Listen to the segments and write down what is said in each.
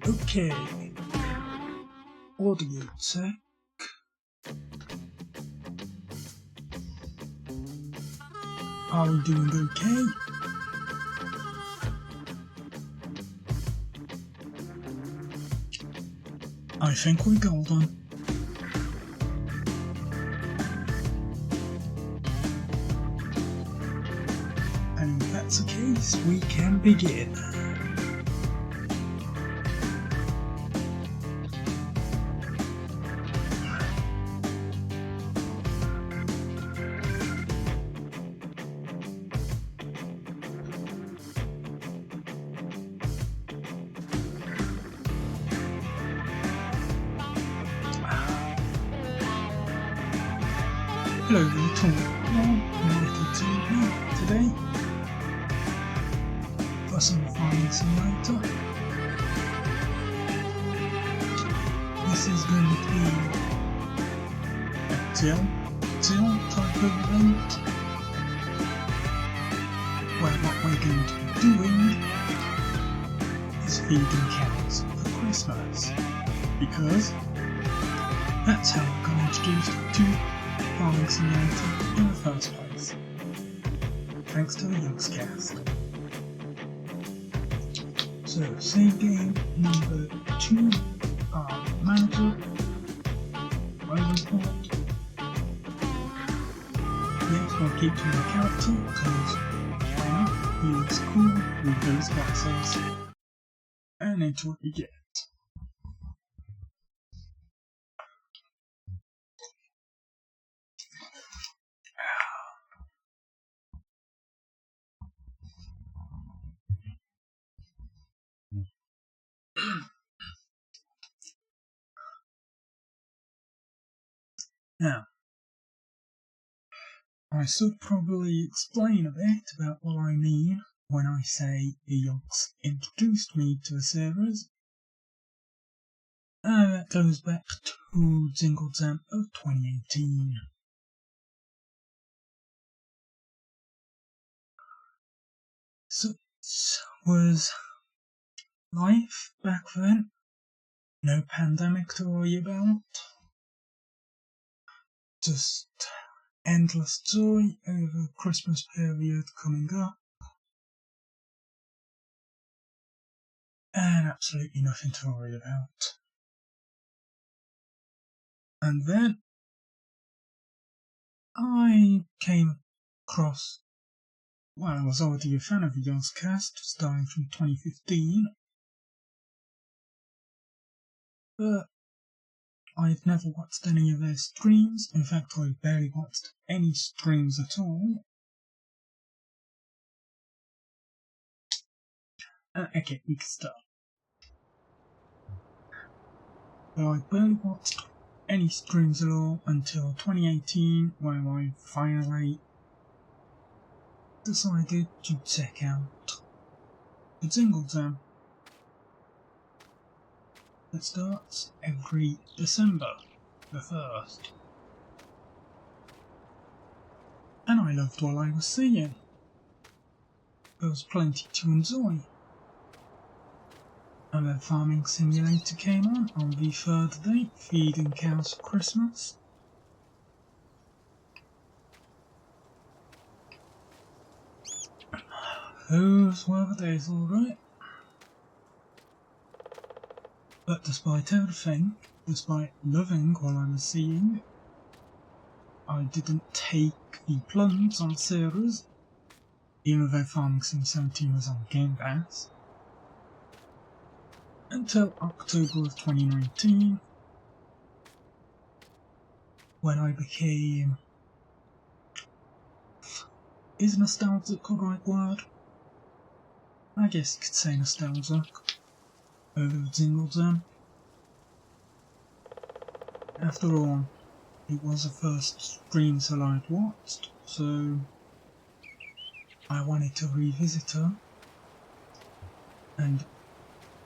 Okay. Audio check. Are we doing okay? I think we're golden. And if that's the case, we can begin. Hello, little TV today for some Farming Simulator. This is going to be a till type of event where what we're going to be doing is feeding cows for Christmas, because that's how we got introduced to Farming Simulator in the first place, thanks to the Yogscast. So, save game number 2, manager, Ravenport. Yes, we'll keep to the character, because why not? He looks cool with those glasses. And into what you get. Now, I should probably explain a bit about what I mean when I say the Yogs introduced me to the series. And that goes back to Jingle Jam of 2018. Such was life back then. No pandemic to worry about. Just endless joy over the Christmas period coming up. And absolutely nothing to worry about. And then I came across, well, I was already a fan of the Yogscast, starting from 2015, but I'd never watched any of their streams. In fact, I barely watched any streams at all. Okay, we can start. But I barely watched any streams at all until 2018, when I finally decided to check out the Jingle Jam that starts every December the 1st. And I loved what I was seeing. There was plenty to enjoy. And then Farming Simulator came on the 3rd day, feeding cows for Christmas. Those were the days, alright. But despite everything, despite loving what I was seeing, I didn't take the plunge on series, even though Farming Sim 17 was on Game Pass, until October of 2019, when I became... Is nostalgic the right word? I guess you could say nostalgic over the Jingle Jam. After all, it was the first stream that I'd watched, so I wanted to revisit her. And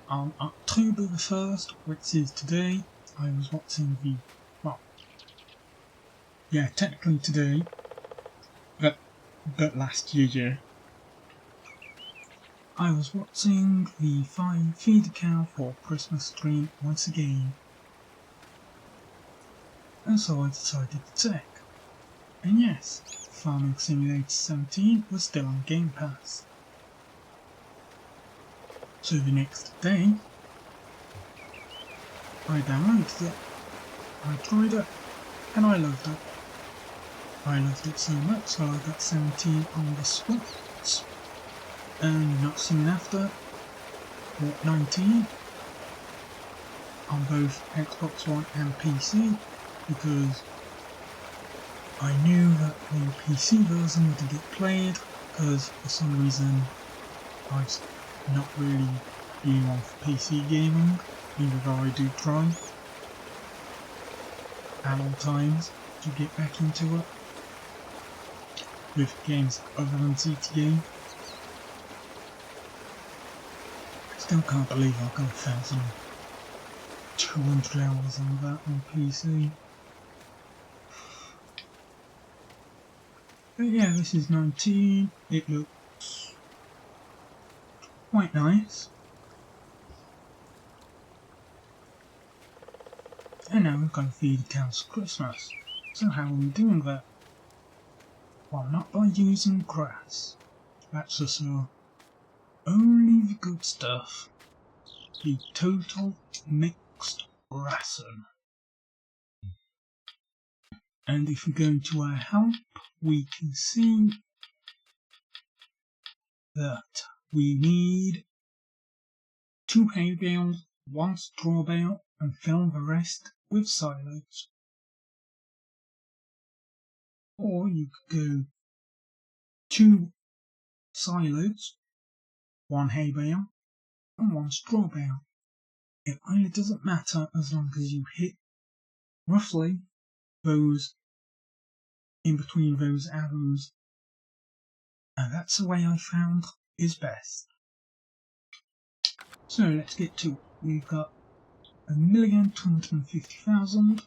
on October the 1st, which is today, I was watching the, well, yeah, technically today, but last year, I was watching the Feed the Cow for Christmas stream once again, and so I decided to check. And yes, Farming Simulator 17 was still on Game Pass. So the next day, I downloaded it, I tried it, and I loved it. I loved it so much so I got 17 on the spot, and not soon after, bought 19 on both Xbox One and PC, because I knew that the PC version would get played, because for some reason I'm not really being on for PC gaming, even though I do try at all times to get back into it with games other than GTA. I still can't believe I've got 1,200 hours on that on PC. But yeah, this is 19, it looks quite nice. And now we've got to feed the cows for Christmas. So how are we doing that? Well, not by using grass. That's just only the good stuff. The total mixed ration. And if we go into our help, we can see that we need 2 hay bales, 1 straw bale, and fill the rest with silage. Or you could go 2 silage, 1 hay bale, and 1 straw bale. It really doesn't matter as long as you hit roughly those in between those arrows, and that's the way I found is best. So let's get to it. We've got 1,250,000.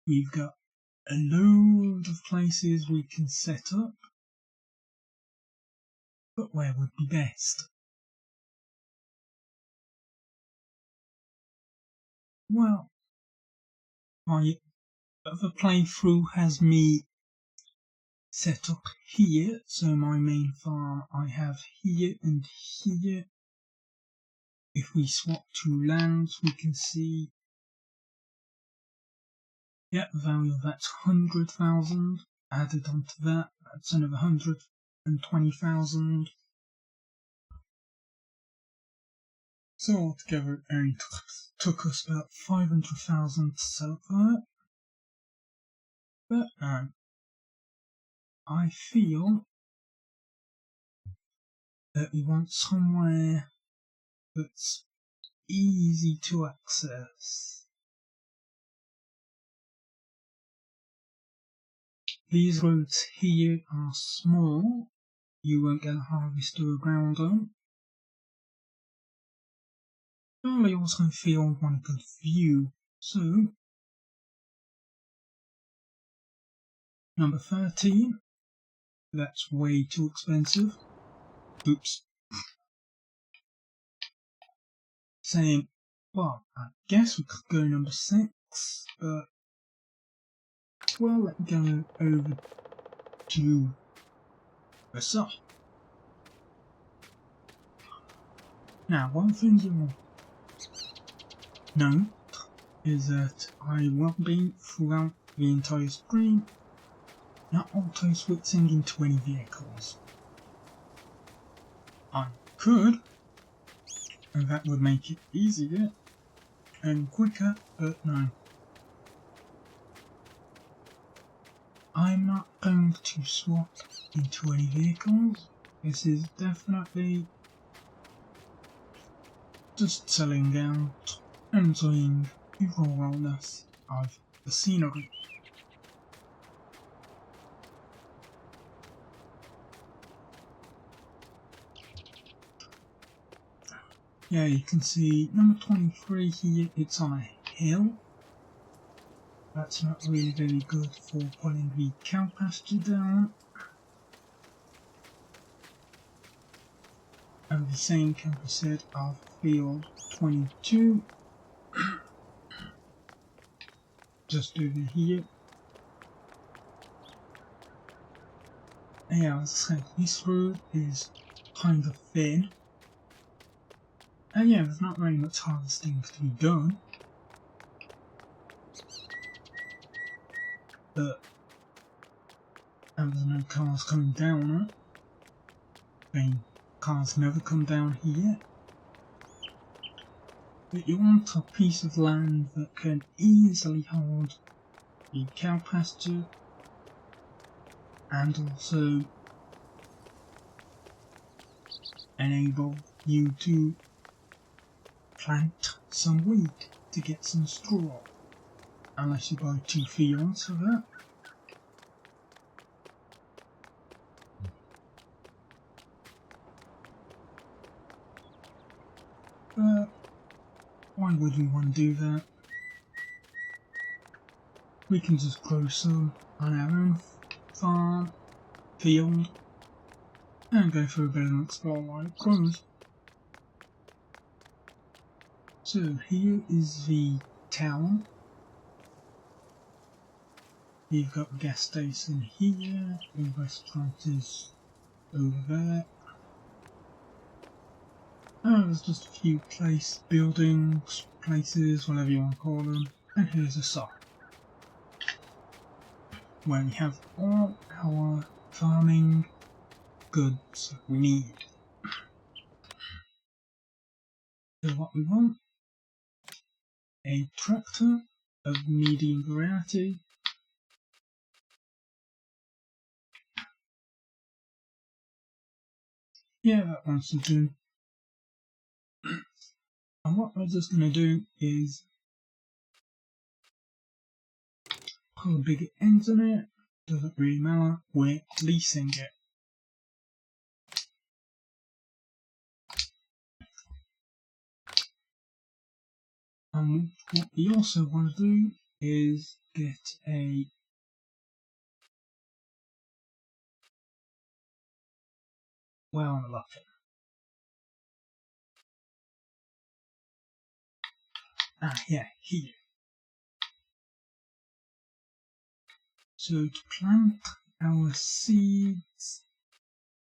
We've got a load of places we can set up, but where would be best? Well, my other playthrough has me set up here, so my main farm I have here and here. If we swap 2 lands, we can see, yeah, the value of that's 100,000. Added onto that, that's another 120,000. So altogether it only took us about 500,000 to set up that. But I feel that we want somewhere that's easy to access. These roads here are small, you won't get a harvester around them. But I also feel I want a good view, so number 13, that's way too expensive. Oops. Saying, well, I guess we could go number 6, but well, let's go over to the south. Now, one thing you'll note is that I will be throughout the entire screen not auto switching into any vehicles. I could, and that would make it easier and quicker, but no. I'm not going to swap into any vehicles. This is definitely just chilling out, enjoying the ruralness of the scenery. Yeah, you can see number 23 here, it's on a hill. That's not really very good for pulling the cow pasture down. And the same can be said of field 22, just over here. And yeah, as I said, this road is kind of thin. And yeah, there's not very much harvesting to be done. But there's no cars coming down it. I mean, cars never come down here. But you want a piece of land that can easily hold the cow pasture and also enable you to plant some wheat to get some straw, unless you buy 2 fields for that. But why would we want to do that? We can just grow some on our own farm, field, and go for a bit and explore while it grows. So here is the tower. You've got the gas station here, the restaurant is over there. There's just a few buildings, places, whatever you want to call them. And here's a shop, where we have all our farming goods that we need. So what we want: a tractor of medium variety, yeah, that wants to do. And what we're just going to do is put a bigger engine in it. Doesn't really matter, we're leasing it. And what we also want to do is get a well, I'm lucky. Yeah, here. So to plant our seeds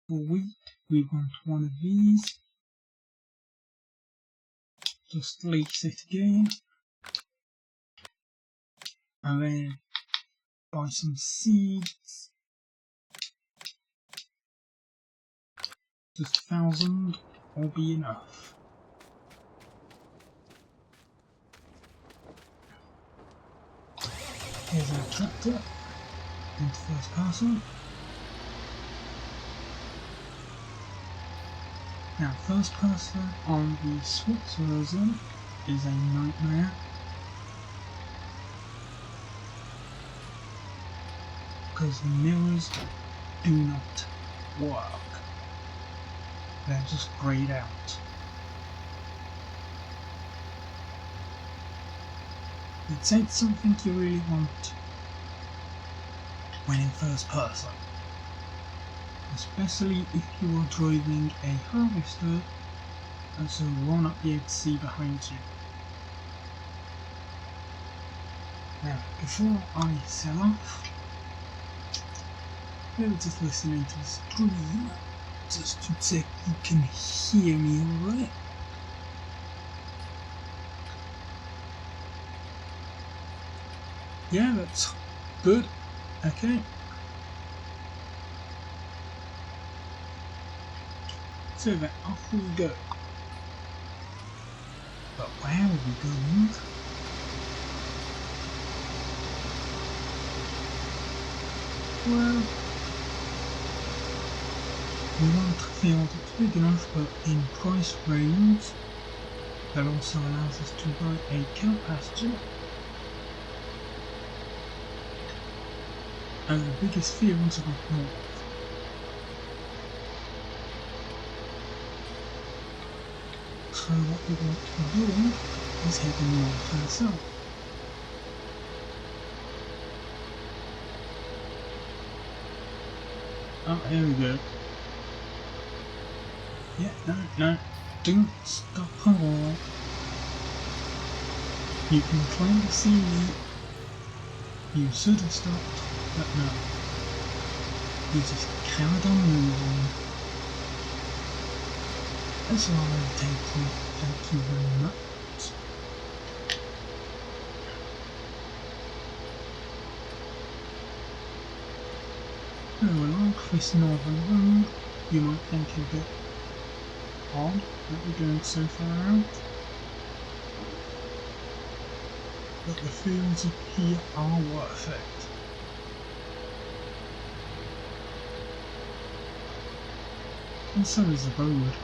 for wheat, we want one of these. Just lease it again. And then buy some seeds. Just 1,000 will be enough. Here's our tractor into first person. Now, first person on the Switch version is a nightmare. Because the mirrors do not work. They're just grayed out. It's ain't something you really want when in first person. Especially if you are driving a harvester, and so you will not be able to see behind you. Now, before I sell off, I was just listening to the stream, just to check you can hear me alright. Yeah, that's good. Okay. So then off we go. But where are we going? Well, we want a field that's big enough but in price range that also allows us to buy a cow pasture. And the biggest fields are up north. So what we want to do is head north and south. Oh, here we go. Yeah, no, don't stop at all. You can claim to see me. You should have stopped, but no. You just carried on moving. That's all I'll take you. Thank you very much. So along this northern road, you might think it a bit odd that we're going so far out. But the fields up here are worth it. And so is the road.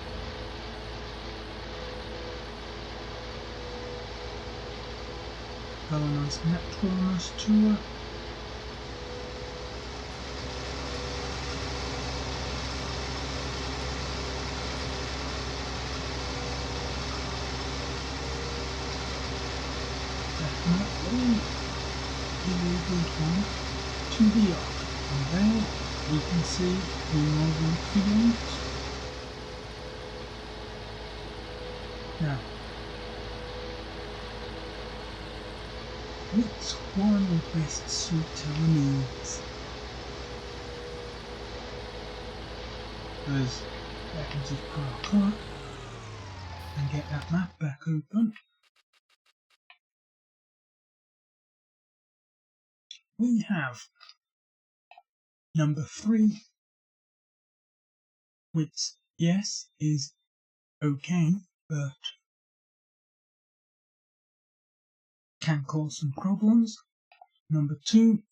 Got a nice naturalness to it. Definitely a good one to be up. And there you can see the northern fields. Now, which one will best suit our needs? Because I can just park up and get that map back open. We have number 3, which, yes, is okay, but can cause some problems. Number 2,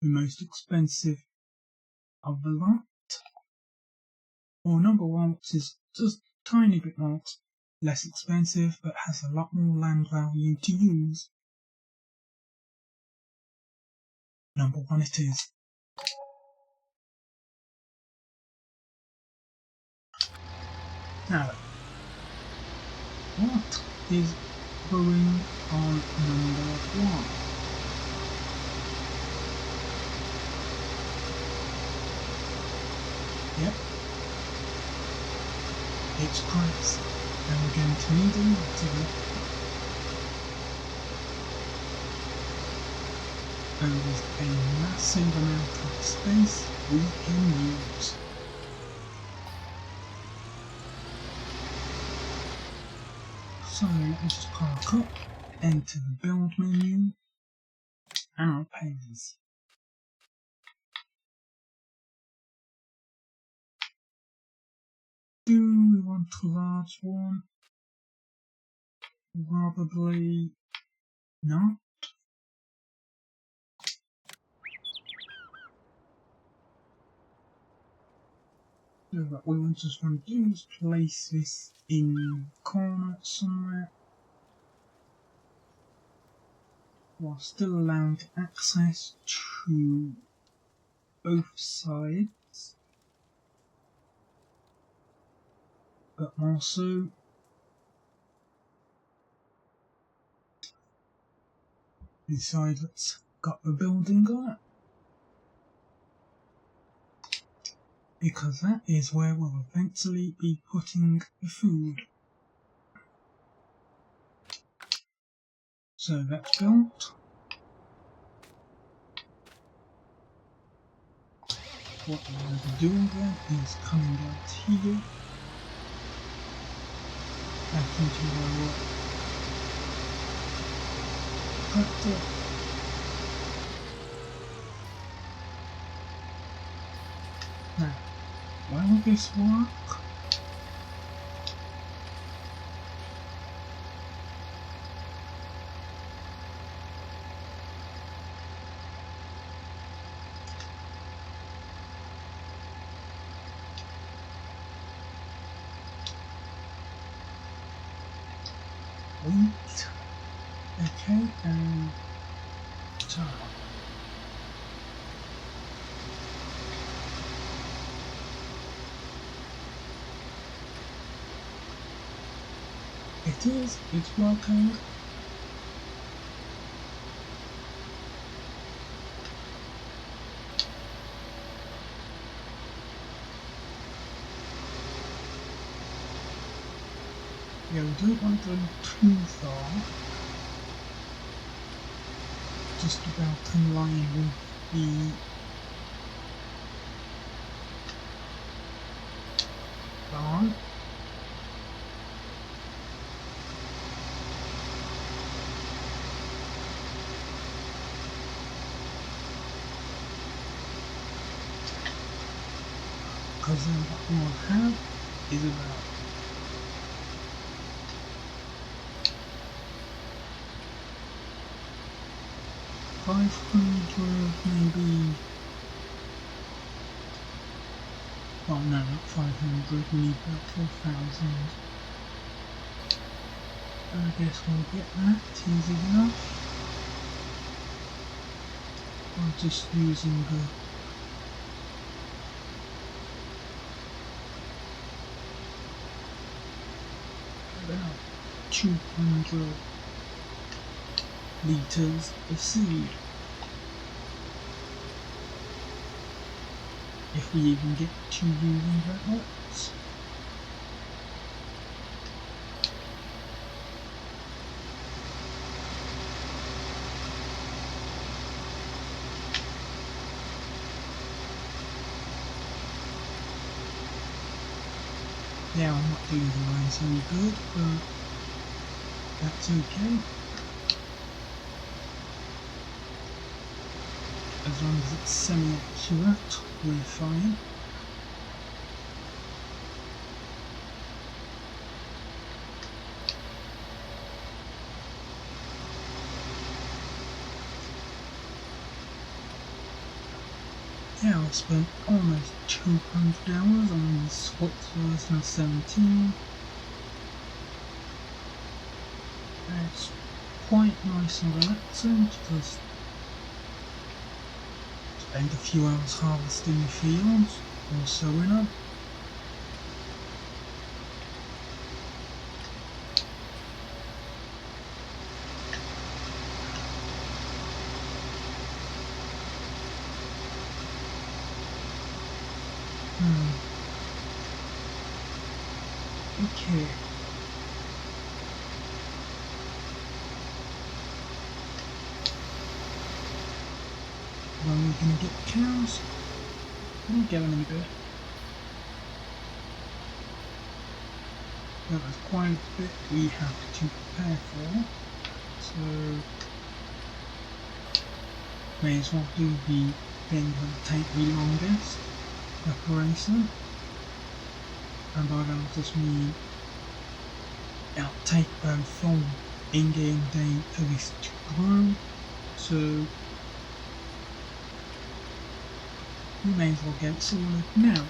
the most expensive of the lot. Or number 1, which is just a tiny bit more less expensive, but has a lot more land value to use. Number 1 it is. Now, what is going on number 1? Yep, it's cracks, and we're going to need a lot of it. And there's a massive amount of space we can use. So let me just park up, enter the build menu, Alpines. Do we want a large one? Probably not. So what we just want to do is place this in the corner somewhere, while still allowing access to both sides, but also the side that's got the building on it, because that is where we'll eventually be putting the food. So that's built. What we'll be doing then is coming out here, back into our tractor. Now, why will this work? Wheat, okay, and tar. It's working. Yeah, we don't want to go too far. Just about in line with the barn. Because then what we'll have is about 500, maybe. Well, no, not 500, we need about 4,000. I guess we'll get that easy enough. By just using the about 200 litres of seed. If we even get to using that much. Yeah, I'm not doing the line so good, but that's okay. As long as it's semi-accurate, we're fine. Yeah, I spent almost 200 hours on the Switch version of 17. It's quite nice and relaxing because spend a few hours harvesting the fields or sowing them. Okay. When we're going to get cows, we'll get them in a bit. Well, there's quite a bit we have to prepare for, so may as well do the thing that will take the longest preparation. And by that I just mean it'll take both from in-game day for this to grow, so we may as well get sorted now.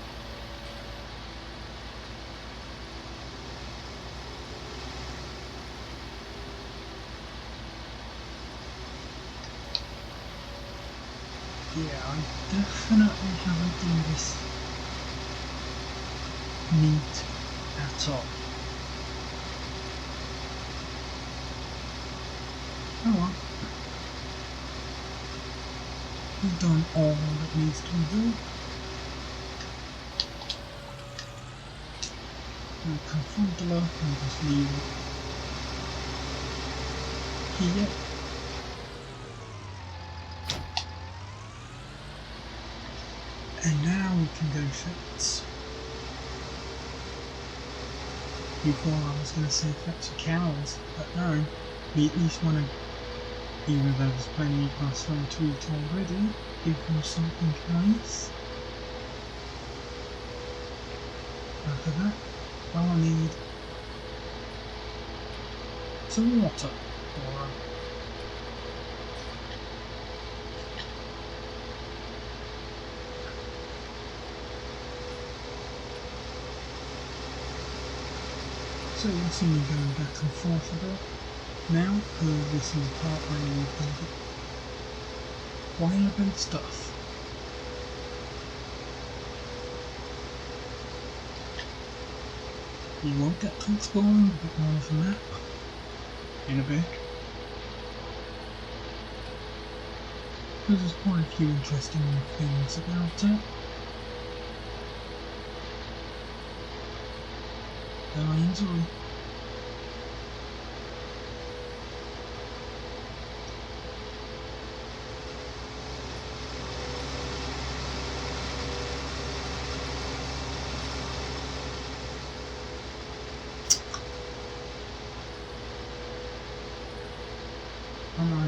Yeah, I definitely haven't done this neat at all. Oh well. We've done all that needs to be done. We'll confront the lot and just leave it here. And now we can go fetch. Before I was going to say fetch the cows, but no, we at least want to, even though there's plenty of grass for them to eat already, give them something nice. After that, I'll need some water for them. So you'll see me going back and forth a bit now, because this is the part where you can get quite a bit of stuff. You won't get to exploring a bit more of the map in a bit, because there's quite a few interesting things about it that I enjoy.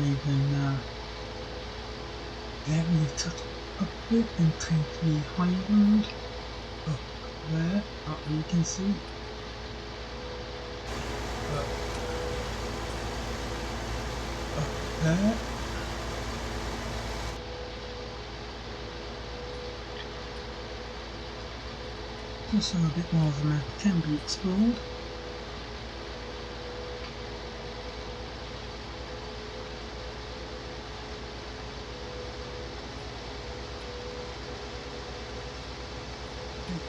even vary it up a bit and take the high road up there, up you can see. Up there. Just so a bit more of the map can be explored.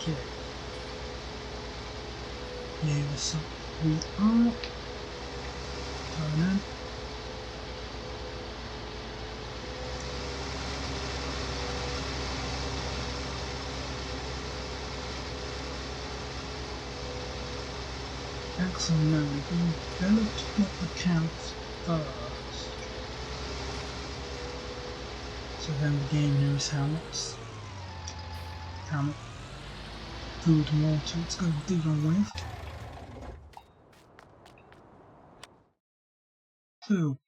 Okay. Here's we are. Turn in. Excellent, no, we developed what accounts first. So then the game knows how much food and water it's going to deal with. So,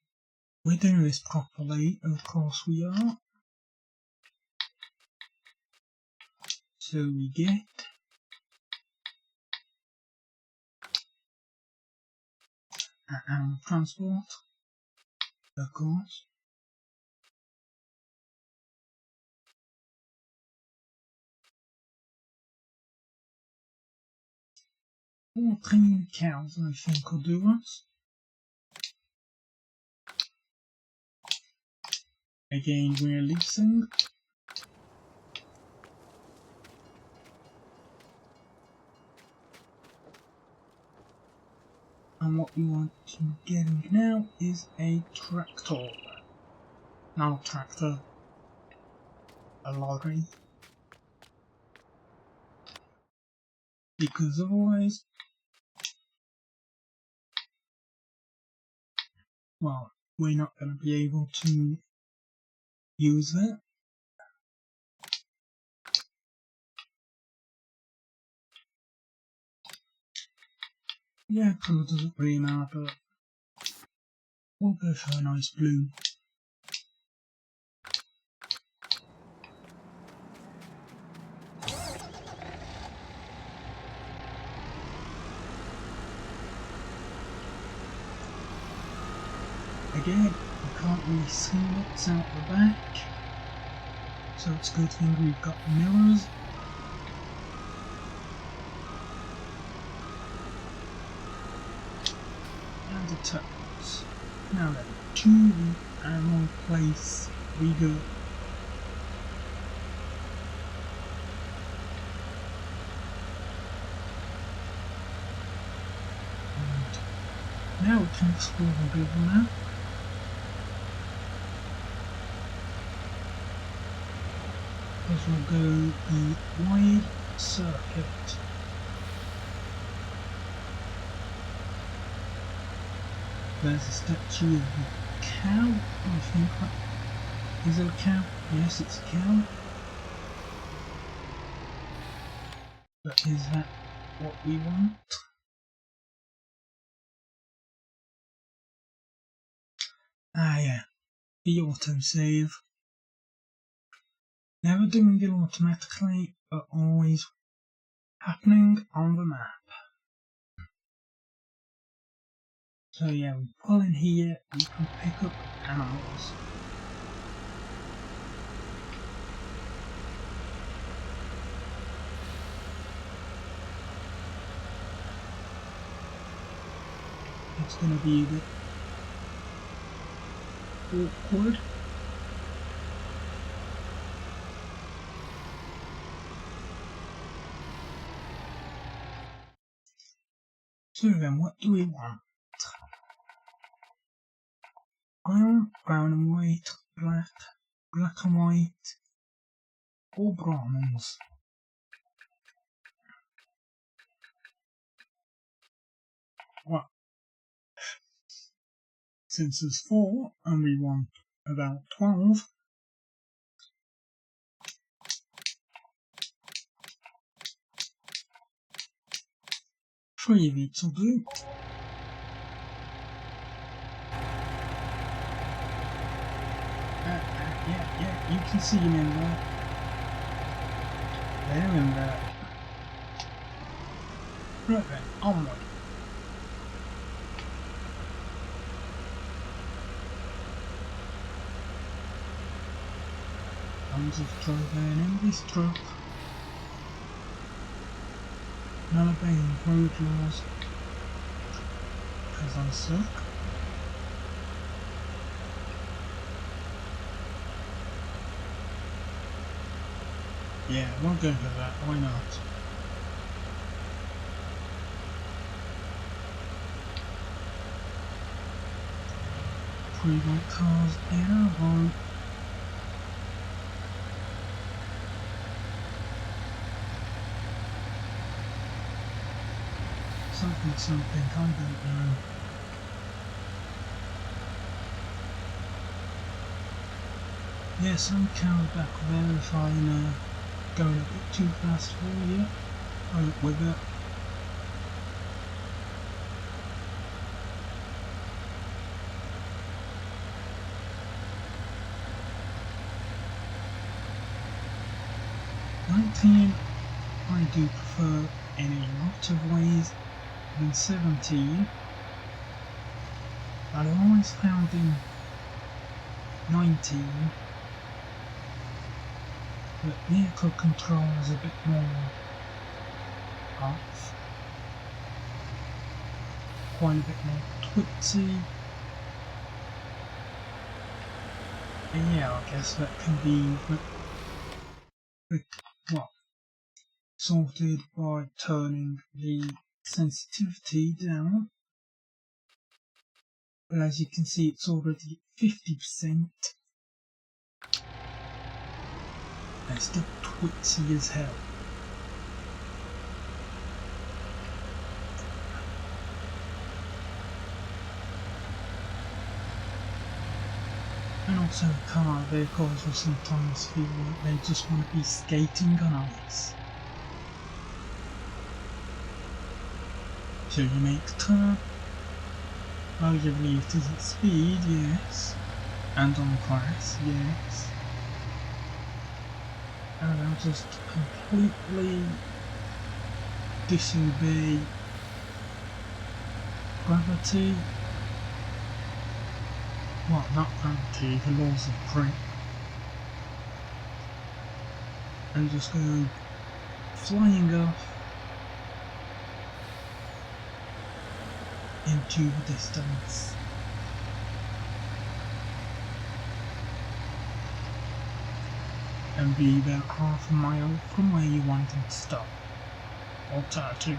we're doing this properly, of course we are. So we get an animal transport, of course. Or clean cows, I think, will do us. Again, we're leasing. And what we want to get now is a tractor. Not a tractor, a lorry. Because otherwise, well, we're not going to be able to use that. Yeah, colour doesn't really matter, but we'll go for a nice blue. Again, you can't really see what's out the back, so it's a good thing we've got mirrors. And the turtles. Now then, to the animal place we go. And now we can explore the Google map. Because we'll go the wide circuit. There's a statue of a cow, I think. Is it a cow? Yes, it's a cow. But is that what we want? Ah yeah, the autosave. Never doing it automatically, but always happening on the map. So yeah, we pull in here, we can pick up animals. It's gonna be a bit awkward. So then, what do we want? Brown, brown and white, black, black and white, or Brahmins. Well, since there's 4 and we want about 12, three of each will do. Yeah, you can see him in there. They're in there. Right then, onward. I'm just driving in this truck, not obeying road laws, because I'm stuck. Yeah, we'll go for that, why not? Prevent cars in our road. Something, I don't know. Yeah, some cars back there if I'm going a bit too fast for you. Right with it. I do prefer in a lot of ways than 17. But I always found in 19 that vehicle control is a bit more off, quite a bit more twitchy. And yeah, I guess that can be sorted by turning the sensitivity down. But as you can see, it's already 50%. And it's still twitchy as hell. And also car vehicles will sometimes feel like they just want to be skating on ice. So you make the turn, arguably it is at speed, yes, and on grass, yes, and I'll just completely disobey gravity. Well, not gravity, the laws of grip, and just go flying off into the distance. And be about half a mile from where you want them to stop or turn to.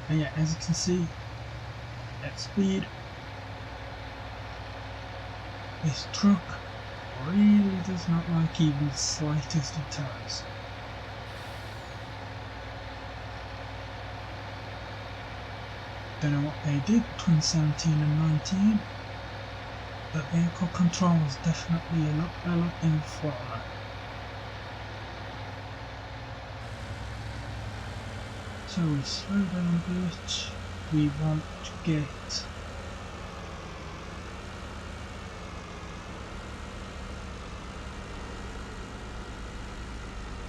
And yeah, as you can see, at speed, this truck really does not like even the slightest of turns. Don't know what they did between 17 and 19, but vehicle control is definitely a lot better in the former. So we slow down a bit, we want to get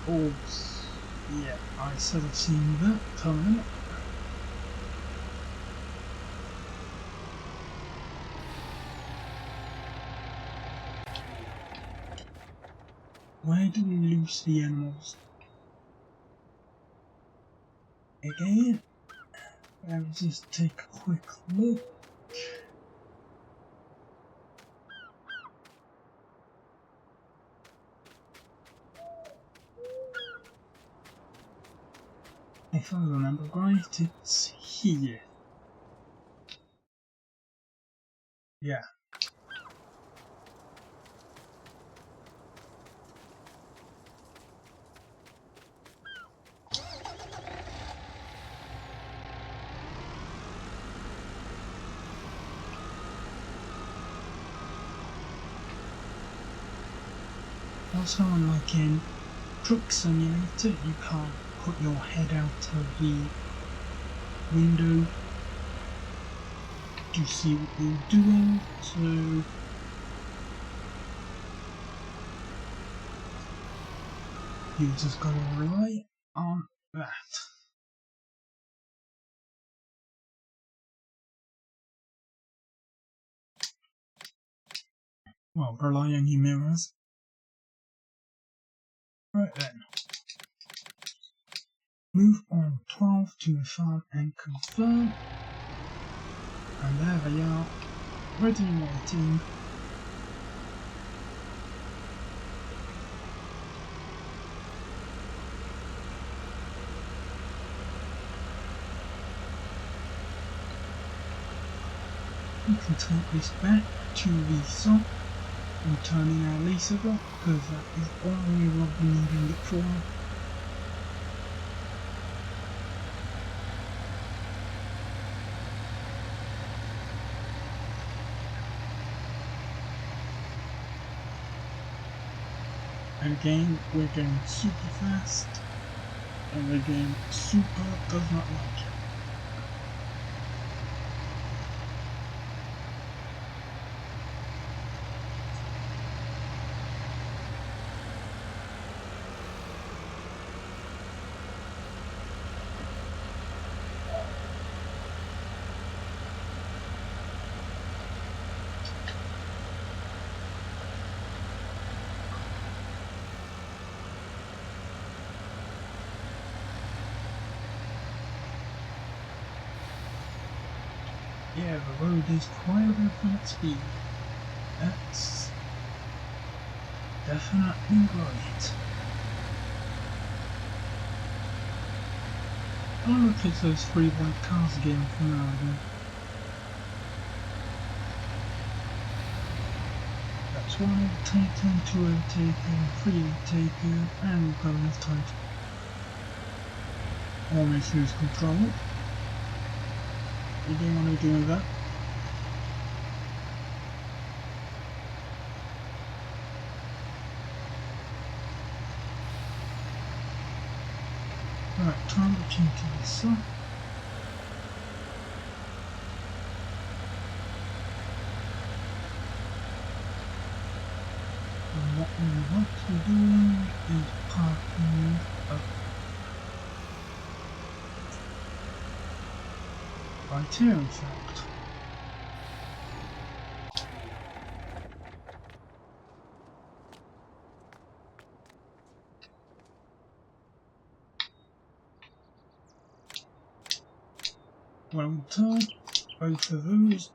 oops, yeah, I should have seen that coming. Where do we lose the animals? Again, let's just take a quick look. If I remember right, it's here. Yeah. Also, unlike in Truck Simulator, you can't put your head out of the window to see what you're doing, so you're just going to rely on that. Well, rely on your mirrors. Right then. Move on 12 to the farm and confirm. And there they are, ready and waiting. We can take this back to the shop and turn in our lease over, because that is all we will be needing it for. And again, we're going super fast, and again, super does not like it. Yeah, the road is quite a bit at speed. That's definitely right. Oh look, it's those 3 white cars again from earlier. That's 1 overtaken, 2 overtaken, 3 overtaken, and we've got enough time to almost lose control. You don't want to do that. Right, time to change to this up. And what we want to be doing is parking up. Right here, in fact. Well done, both of those.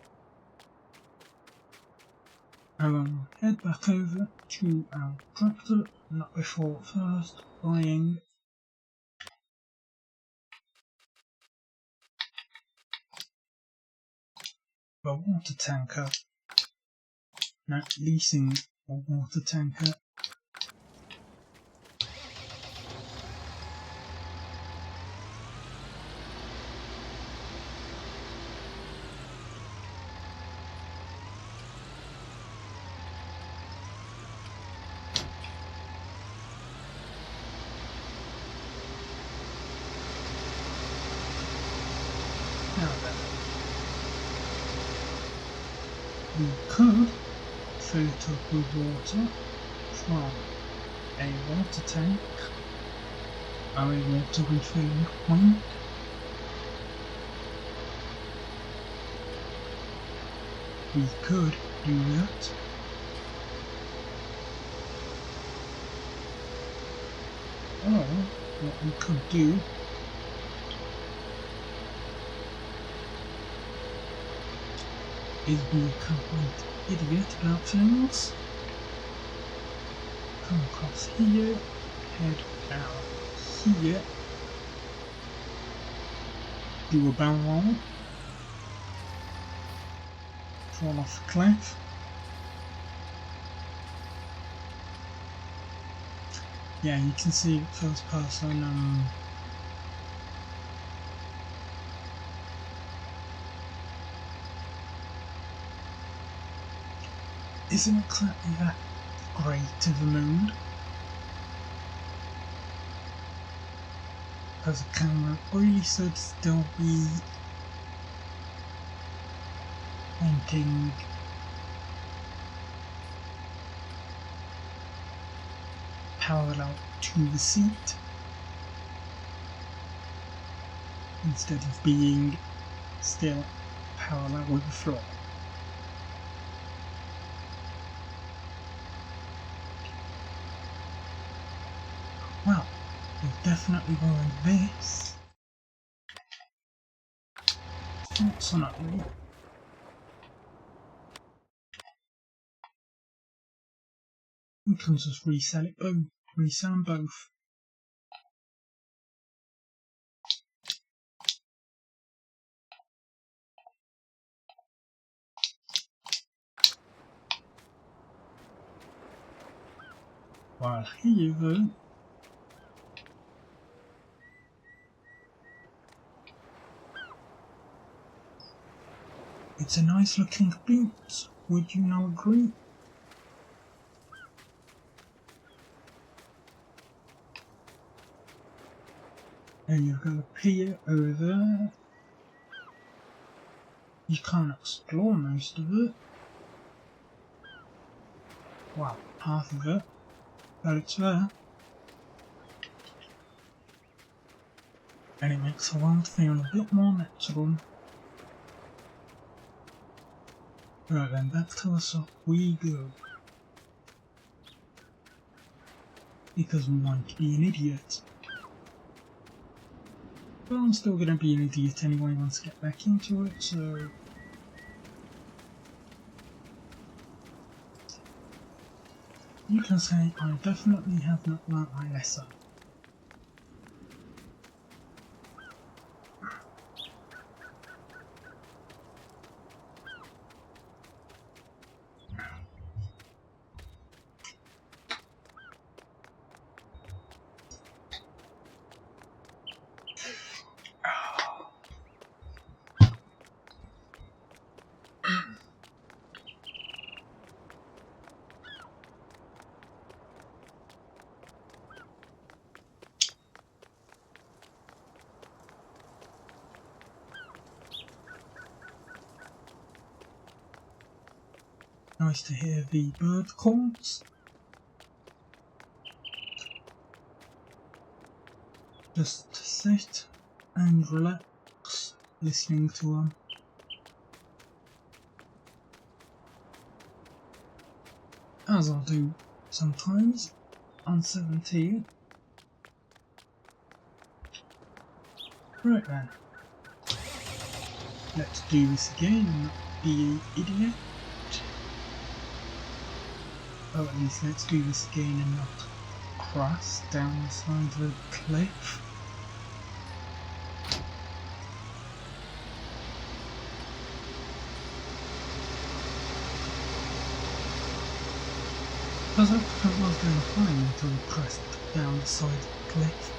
And then head back over to our tractor, not before first buying the water tanker. No, leasing a water tanker. Now then, we could fill it up with water from a water tank or a water refilling point. We could do that. Or what we could do is be a complete idiot about things. Come across here, head out here, do a barrel roll, fall off the cliff, yeah, you can see first person isn't exactly that great of a mood, because the camera really should still be pointing parallel to the seat instead of being still parallel with the floor. Well, we've definitely ruined this. Fortunately, we can just resell them both. While here though, it's a nice looking boot, would you not agree? And you've got a pier over there. You can't explore most of it. Well, half of it, but it's there. And it makes the world feel a bit more natural. Right then, back to the shop we go. Because we want to be an idiot. But I'm still gonna be an idiot anyway once I get back into it, so... you can say I definitely have not learnt my lesson. Nice to hear the bird calls. Just sit and relax listening to them. As I'll do sometimes on 17. Right then. Let's do this again and not be an idiot. Or at least let's do this again and not crash down the side of the cliff. Because everything was going fine until we crashed down the side of the cliff.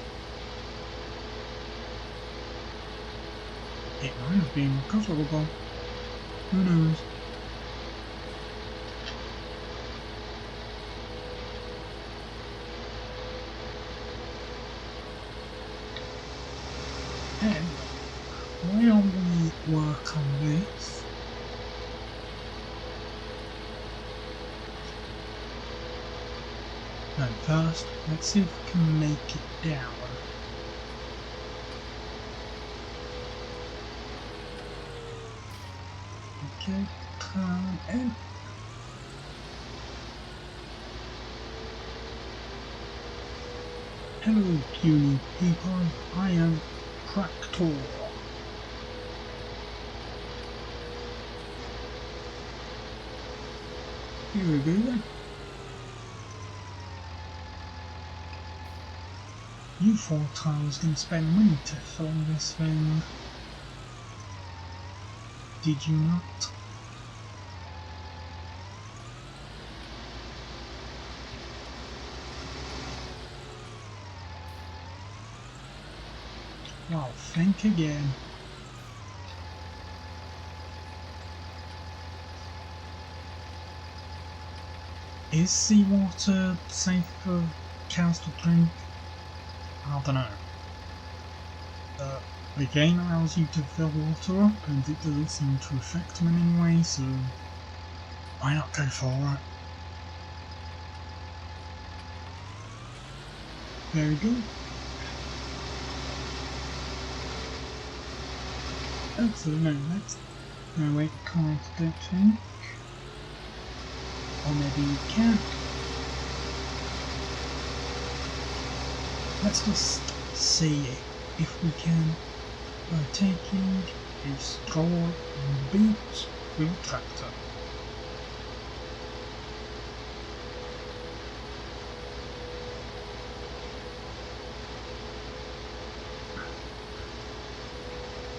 It might have been recoverable. Who knows? And while we work on this, no, first, let's see if we can make it down. Okay, come in. Hello, puny people, I am Tractor. Here we go then. You thought I was going to spend money to film this thing. Did you not? Well, think again. Is seawater safe for cows to drink? I don't know. The game allows you to fill water up and it doesn't seem to affect them in any way, so why not go for it? very good. Excellent, no, let's... No, wait, can't, don't think. Or maybe we can. Let's just see if we can by taking a straw and beach with a tractor.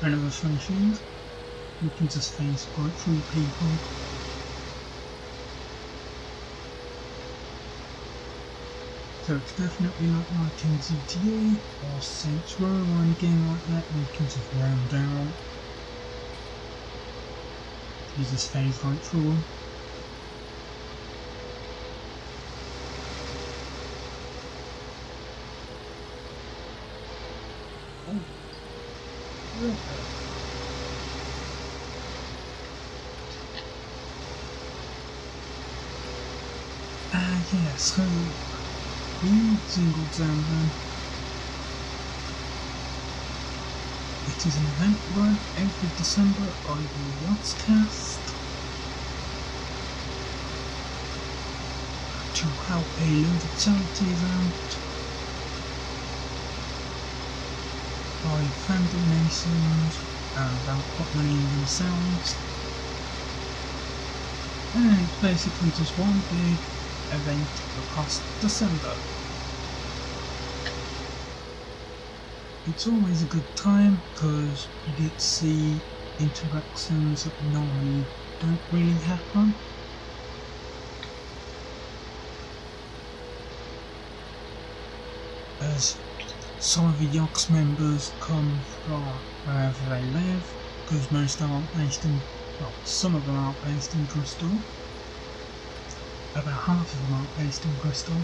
Another funny thing, you can just phase right through people. So it's definitely not like in GTA or Saints Row or any game like that where you can just round down. You just phase right through them. Oh. Yeah, so we singled down then. It is an event run every December by the Yachtcast to help a load of charities out by fan donations and out put money in themselves. And it's basically just one big event across December. It's always a good time because you get to see interactions that normally don't really happen. As some of the Yachts members come from wherever they live, because most aren't based in, well, some of them aren't based in Bristol. About half of them aren't based in Bristol.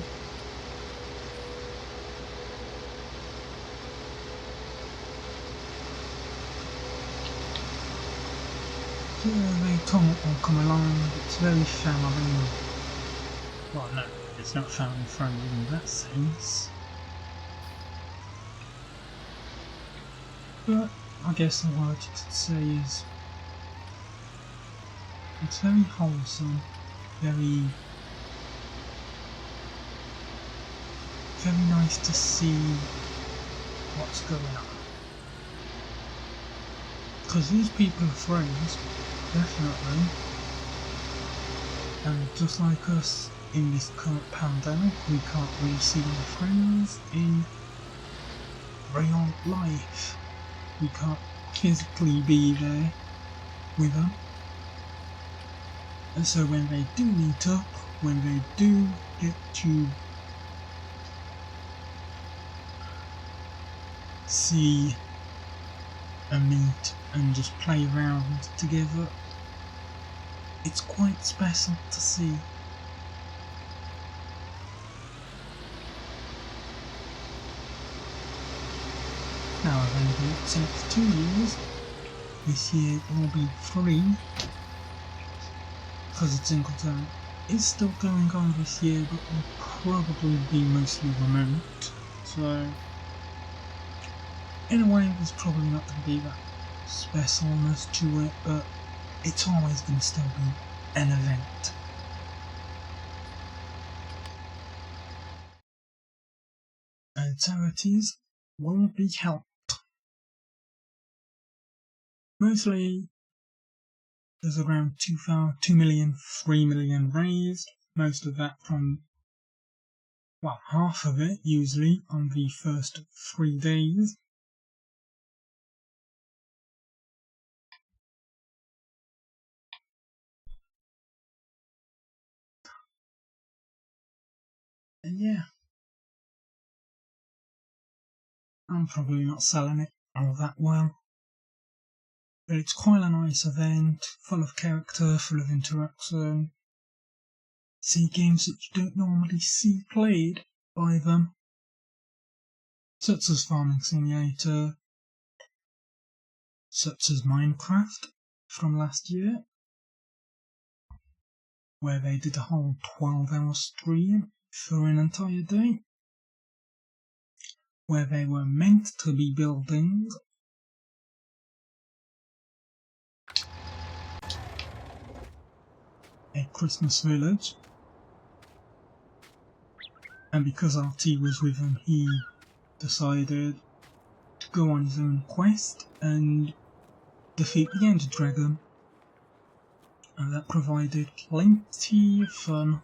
Yeah, they all come along, it's very family. Well, no, it's not family friendly in that sense. But I guess the word you could say is it's very wholesome, very nice to see what's going on. Because these people are friends, definitely. And just like us in this current pandemic, we can't really see our friends in real life. We can't physically be there with them. And so when they do meet up, when they do get to see and meet and just play around together, it's quite special to see. Now I've only been up since 2 years. This year it will be 3 because it's single time. It's still going on this year, but will probably be mostly remote. So in a way there's probably not going to be that specialness to it, but it's always going to still be an event. And charities will be helped. Mostly there's around 2 million, 3 million raised, most of that from, well, half of it usually on the first 3 days. And yeah, I'm probably not selling it all that well. But it's quite a nice event, full of character, full of interaction. See games that you don't normally see played by them, such as Farming Simulator, such as Minecraft from last year, where they did a whole 12-hour stream for an entire day. where they were meant to be building a Christmas village. And because RT was with him, he decided to go on his own quest and defeat the Ender Dragon. And that provided plenty of fun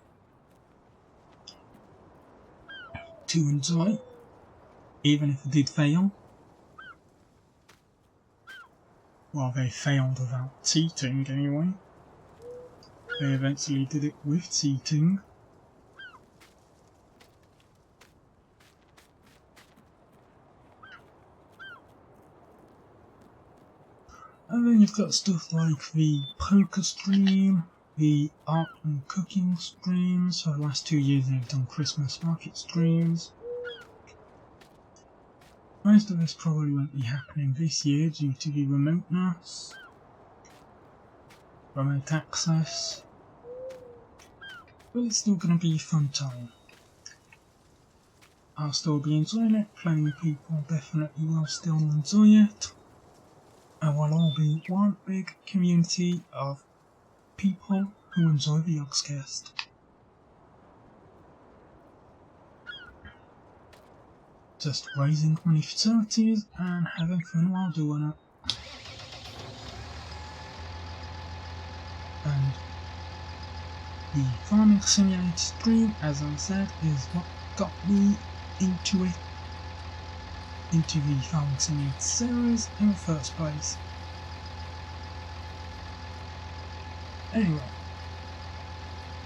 to enjoy, even if it did fail. Well, they failed without cheating anyway. They eventually did it with cheating. And then you've got stuff like the poker stream, the art and cooking streams. For the last 2 years they've done Christmas market streams. Most of this probably won't be happening this year due to the remoteness, remote access, but it's still going to be a fun time. I'll still be enjoying it, plenty of people definitely will still enjoy it, and we'll all be one big community of people who enjoy the Yogscast. Just raising money for charities and having fun while doing it. And the Farming Simulator stream, as I said, is what got me into it, into the Farming Simulator series in the first place. Anyway,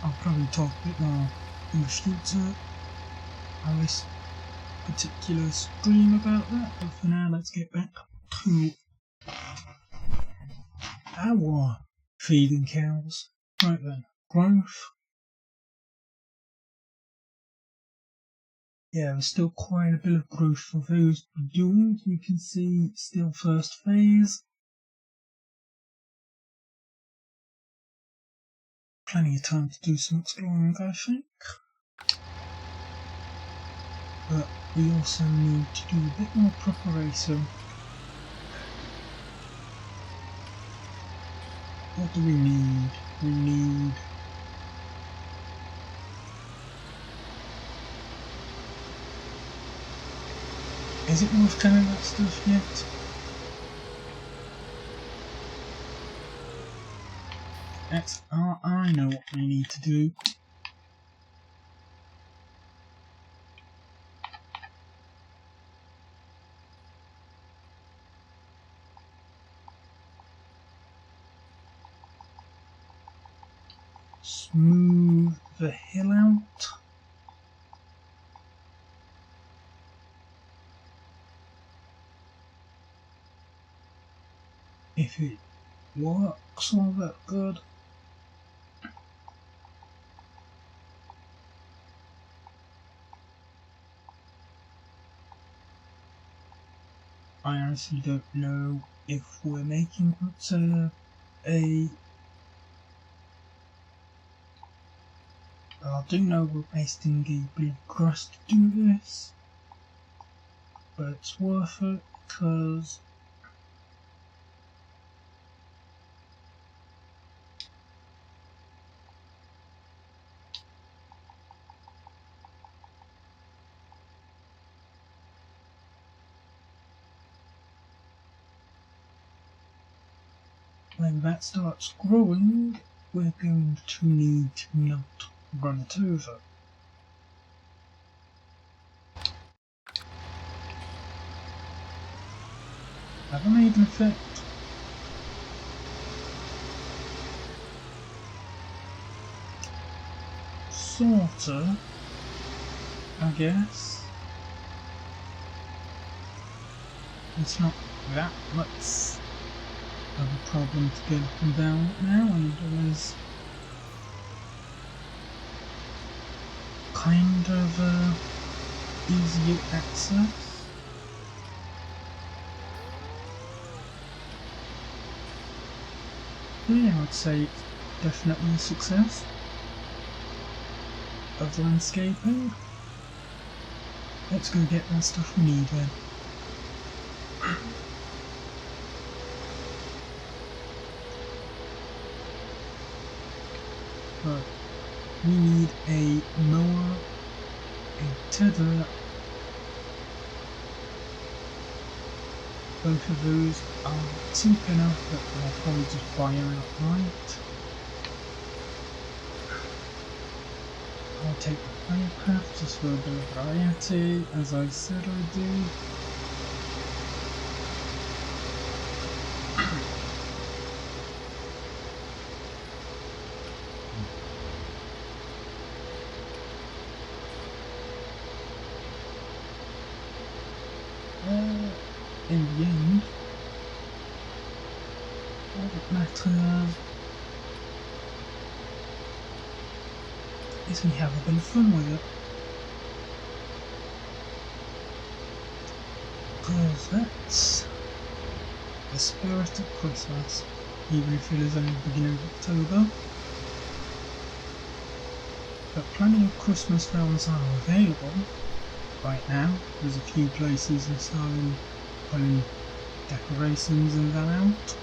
I'll probably talk a bit more in the future on this particular stream about that, but for now let's get back to our feeding cows. Right then, growth. Yeah, there's still quite a bit of growth for those to be doing. You can see still first phase. Plenty of time to do some exploring, I think. But we also need to do a bit more preparation. What do we need? We need is it worth telling that stuff yet? I know what we need to do. Smooth the hill out. If it works all that good. I honestly don't know if we're making I do know we're wasting a bit of grass to do this, but it's worth it because when that starts growing, we're going to need to not run it over. Have I made an effect? Sorta, I guess. It's not that much of a problem to get up and down now, and there's kind of easier access. Yeah, I'd say it's definitely a success of landscaping. let's go get that stuff we need then. Right. We need a mower, a tether. Both of those are cheap enough that I'll probably just buy outright. I'll take the fire craft just for a bit of variety, as I said I'd do. In the end, all that matters is we have a bit of fun with it. Because that's the spirit of Christmas, even if it is only the beginning of October. But plenty of Christmas films are available right now. There's a few places installing putting decorations and that out.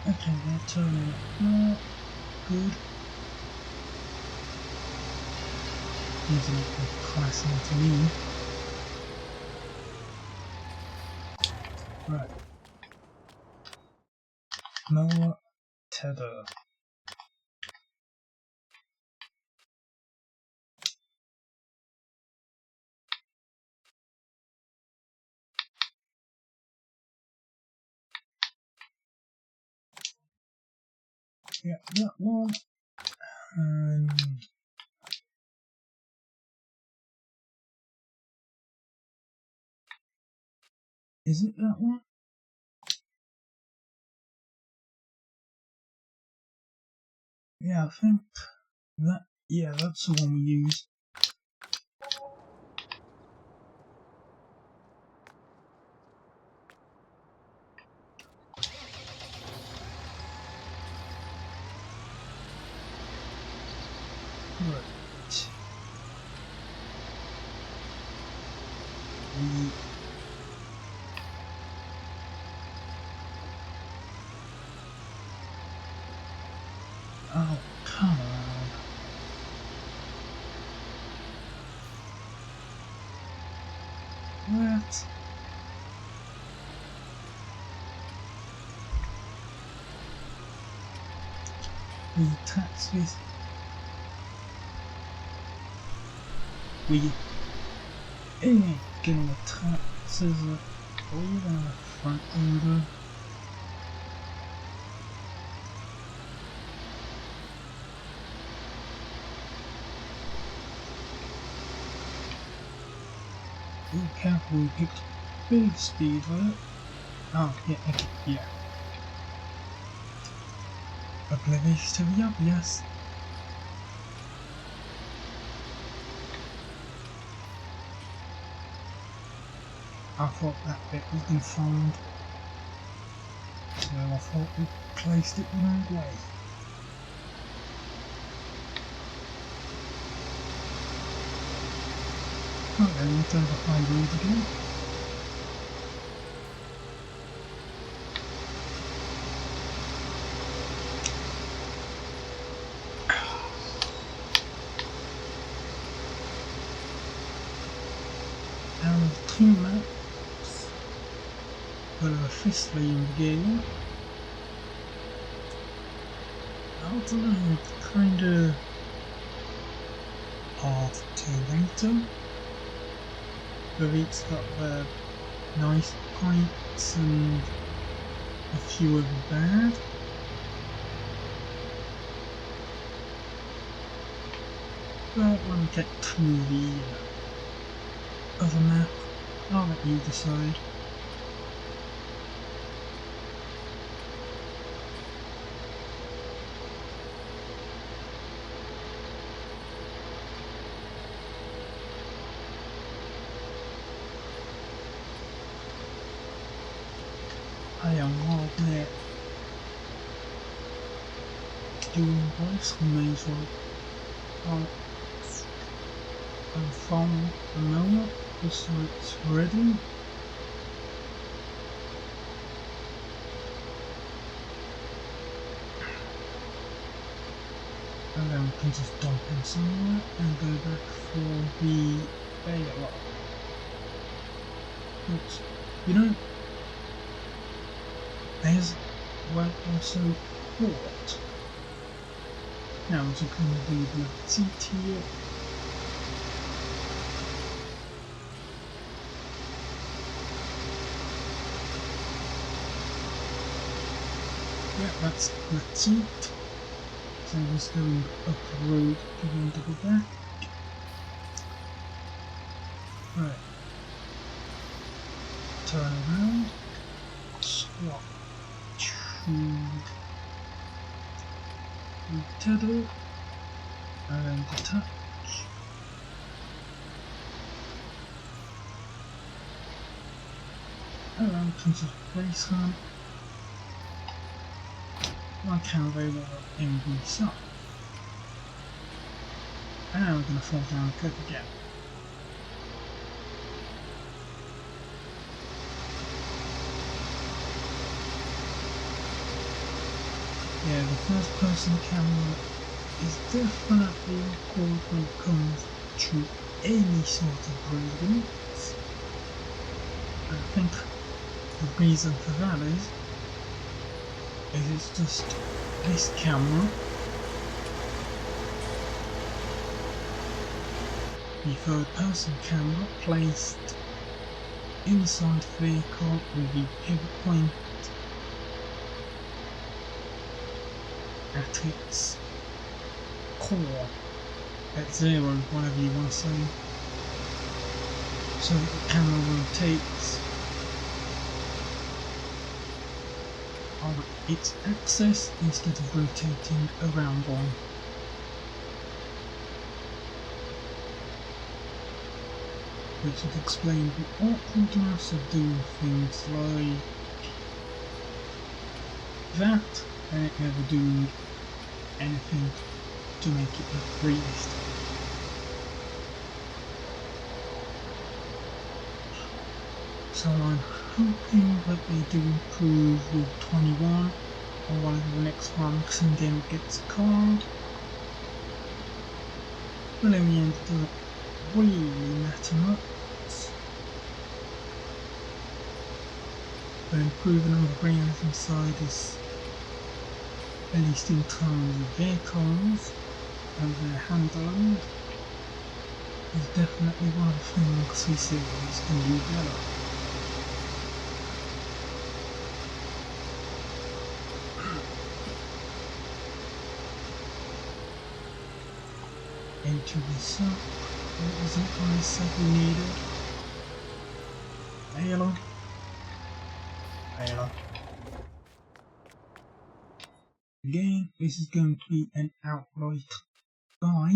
Okay, they're turning up. Good. These are not crashing to me. Right. Mower tether. Yeah, that one. Is it that one? Yeah, I think that. Yeah, that's the one we use. Right. Oh, come on. What? We tax this. We ain't getting the taxes all in the front order. Be careful, we picked big speed with it. Oh, yeah, okay, yeah. Oblivious to the obvious. I thought that bit was defined, so I thought we placed it the wrong way. Right then, we'll turn the high road again. Now with 2 maps, got a officially in the game. I don't know, it's kinda hard to rate them. They've each got their nice points and a few of bad. But when we get to the other map, I'll let you decide. I am well there doing both homage and from the moment so it's ready. And then we can just dump in somewhere and go back for the bailout. But you know, there's also port. Now we're going to do the TTO. Yeah, that's it. So I was going up the road to go and double back. Right. Turn around. Swap to tether and detach. Around to the place on. Like how they were in the sun. And now we're going to fall down the cliff again. Yeah, the first person camera is definitely awkward when it comes to any sort of readings. I think the reason for that is it's just this camera, the third person camera placed inside the vehicle with the pivot point at its core, at zero, whatever you want to say, so that the camera rotates on its axis instead of rotating around one. Which would explain the awkwardness of doing things like that and never doing anything to make it look realistic. So I'm hoping that they do improve with 21 or whatever the next Harmixon game gets called. But in the end it doesn't really matter much. But improving all the brains inside is, at least in terms of vehicles and their handling, is definitely one of the things we series can do better. Into this up, it wasn't what I said we needed. Halo. Halo. Again, this is going to be an outright buy.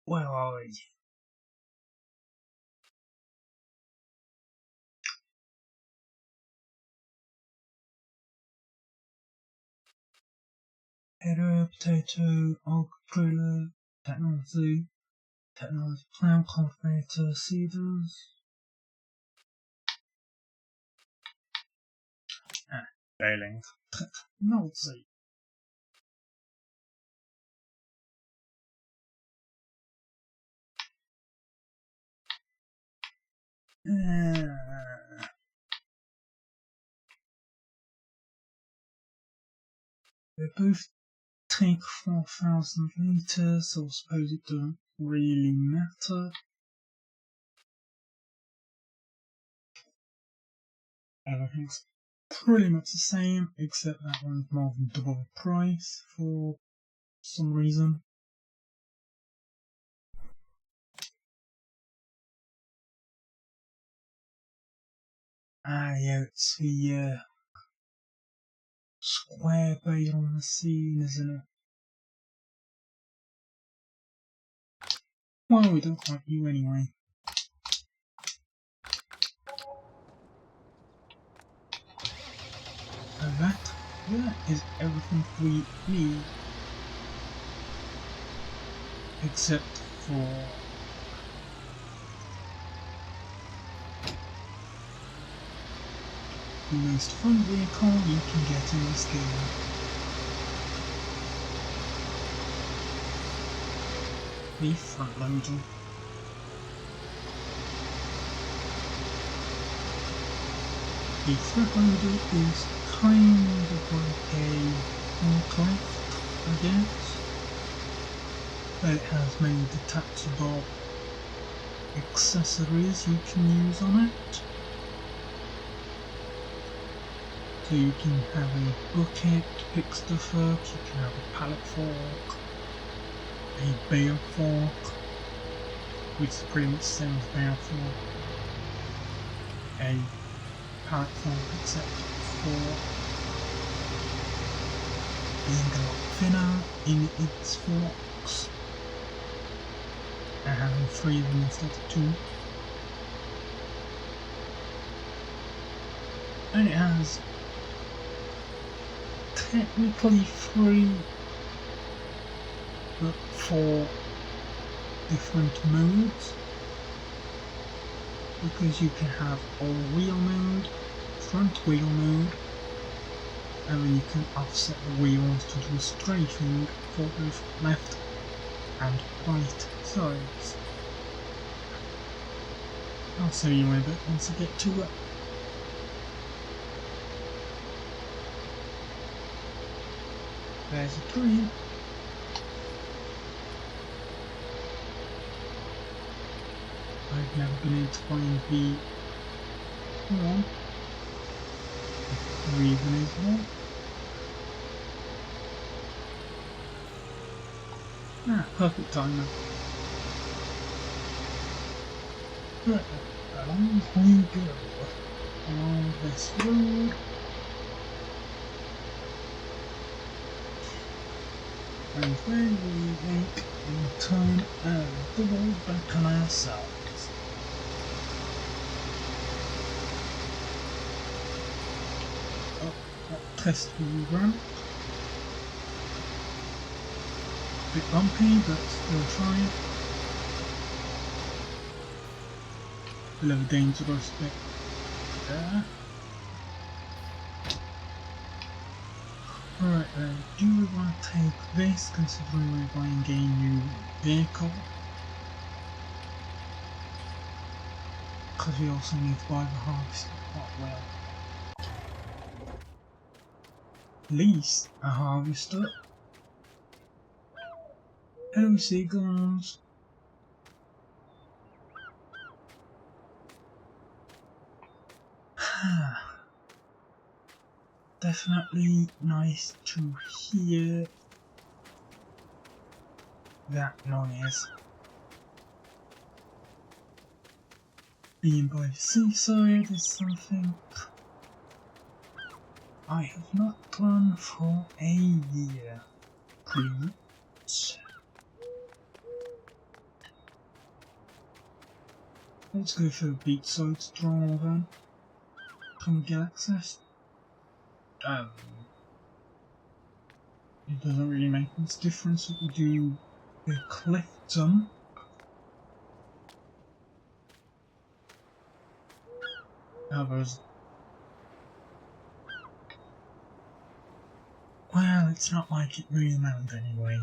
Where are we? Header, potato, old driller, technology, plant cultivator, seeders. Failing. Technology. They both take 4,000 litres, so I suppose it don't really matter. Everything's pretty much the same, except that one's more than double the price for some reason. Ah, yeah, it's the square bait on the scene, isn't it? Well, we don't like you anyway. That is everything we need, except for the most fun vehicle you can get in this game. The front loader. The front loader is kind of like a forklift, I guess, but it has many detachable accessories you can use on it. So you can have a bucket to pick stuff up, you can have a pallet fork, a bale fork, which is pretty much the same as bale fork, a pallet fork except for being a lot thinner in its forks and having 3 of them instead of 2. And it has technically 3 but 4 different modes, because you can have all wheel mode, front wheel mode, and then you can offset the wheels to do a strafing for both left and right sides. I'll show you a bit once I get to it. There's a tree. I've never been able to find the horn. The reason is one. Ah, perfect timer. Right, along we go. Along this road. And then we make a turn and double back on ourselves. Oh, that test will run. Bit bumpy, but still trying. A little dangerous bit there. Alright then, do we want to take this considering we're buying a new vehicle? Because we also need to buy the harvester quite well. Lease a harvester. Hello seagulls. Definitely nice to hear that noise. Being by the seaside is something I have not done for a year, pretty much. Let's go for the beachside stroll then. Can we get access? It doesn't really make much difference if we do the Clifton. Others. Well, it's not like it really mattered anyway.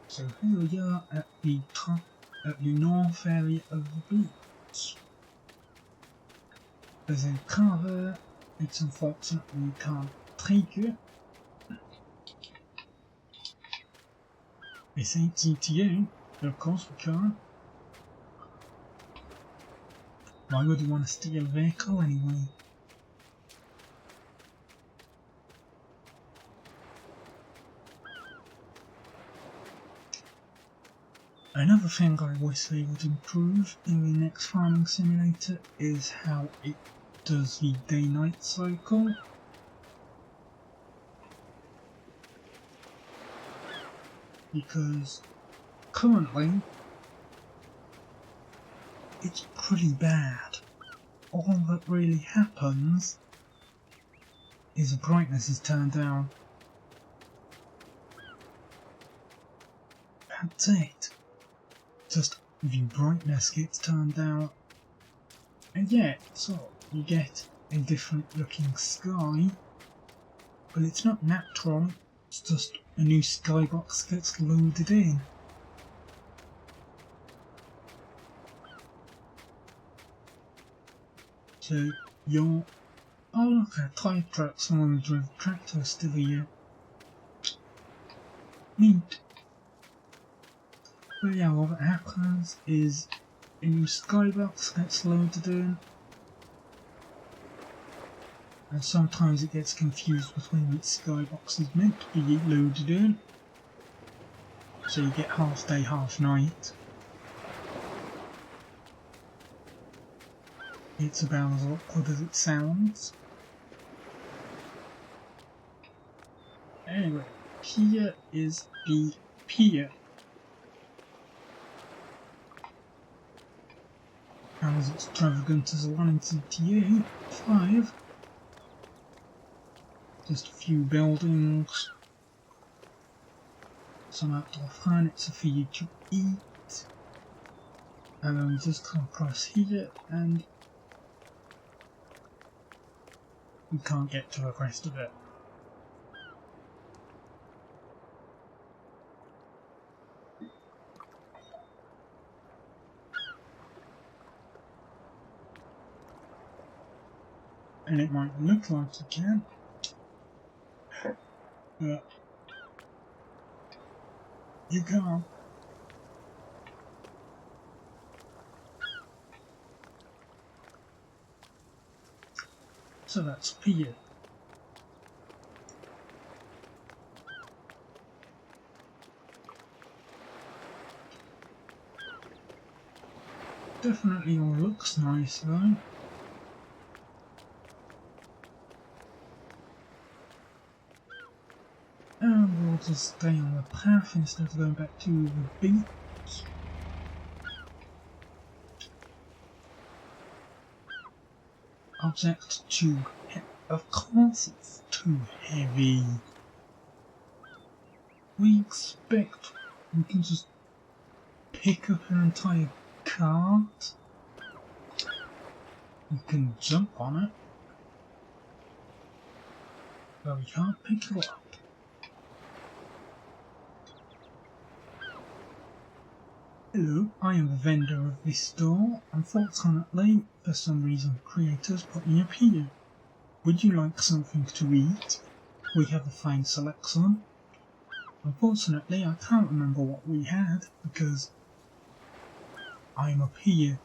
So here we are at the top, at the north area of the beach. There's a car there. It's unfortunate we can't take it This ain't GTA, of course we can't. Why would you want to steal a vehicle anyway? Another thing I wish they would improve in the next farming simulator is how it does the day-night cycle. Because currently it's pretty bad. All that really happens is the brightness is turned down. That's it. Just the brightness gets turned down. And yeah, so you get a different looking sky, but it's not natural, it's just a new skybox gets loaded in. So you're... Oh look, a tyre truck, someone drove a tractor still here. Neat. But yeah, what happens is a new skybox gets loaded in, and sometimes it gets confused between which skybox is meant to be loaded in. So you get half day, half night. It's about as awkward as it sounds. Anyway, here is the pier. As extravagant as the one in GTA 5. Just a few buildings, some outdoor furniture for you to eat, and then we just come across here and we can't get to the rest of it. And it might look like you can, but you can't. So that's pier. Definitely all looks nice though. And we'll just stay on the path instead of going back to the beach. Object too heavy. Of course it's too heavy. We expect we can just pick up an entire cart. We can jump on it. But we can't pick it up. Hello, I am the vendor of this store. Unfortunately, for some reason, creators put me up here. Would you like something to eat? We have a fine selection. Unfortunately, I can't remember what we had because I'm up here.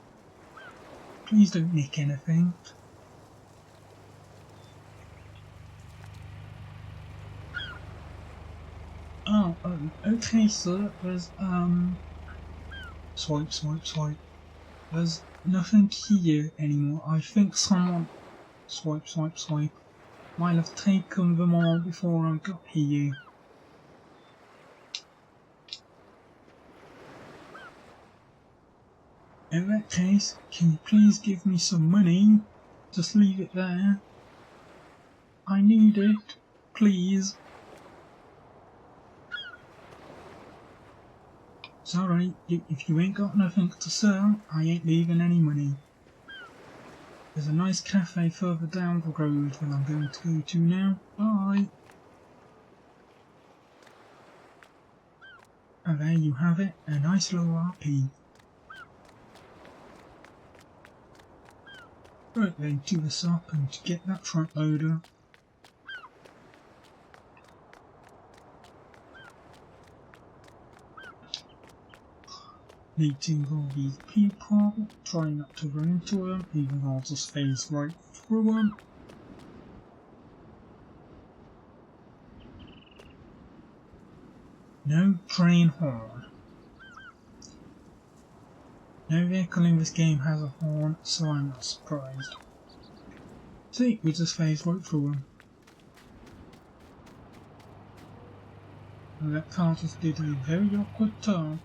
Please don't nick anything. Oh, okay, sir. There's swipe, swipe, swipe. There's nothing here anymore. I think someone... Swipe, swipe, swipe. Might have taken them all before I got here. In that case, can you please give me some money? Just leave it there. I need it. Please. Sorry, if you ain't got nothing to sell, I ain't leaving any money. There's a nice cafe further down the road that I'm going to go to now. Bye! And there you have it, a nice little RP. Right then, to the shop and to get that front loader. meeting all these people, trying not to run into them, even though I'll just phase right through them. No train horn. No vehicle in this game has a horn, so I'm not surprised. See, we just phased right through them. And that car just did a very awkward turn.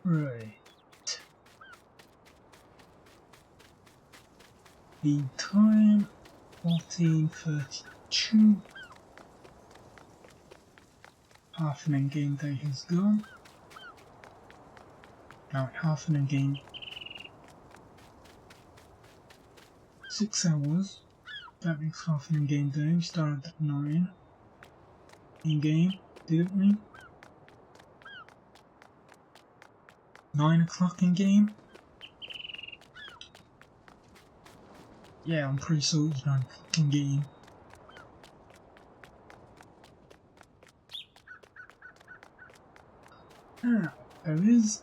Right. The time 14:32. Half an in-game day has gone. Now half an in-game 6 hours. That makes half an in-game day. We started at 9 in-game, didn't we? 9 o'clock in-game? Yeah, I'm pretty sure it's 9 o'clock in-game. Now, there is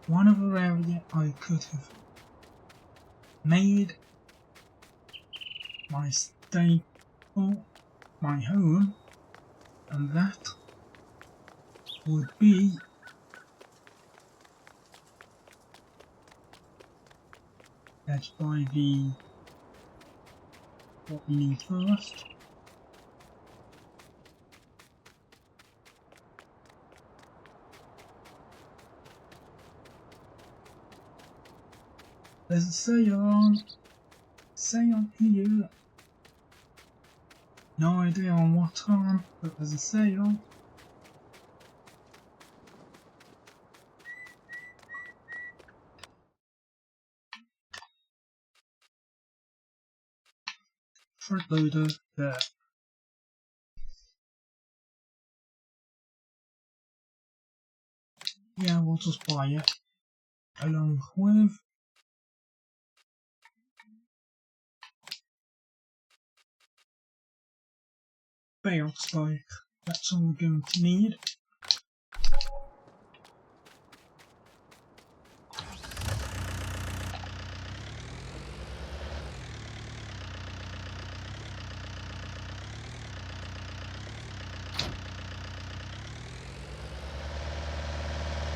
one other area I could have made my staple, my home, and that would be let's buy what we need first. There's a sale here. No idea on what time, but there's a sale. Front loader there. Yeah, we'll just buy it along with bale spike. That's all we're going to need.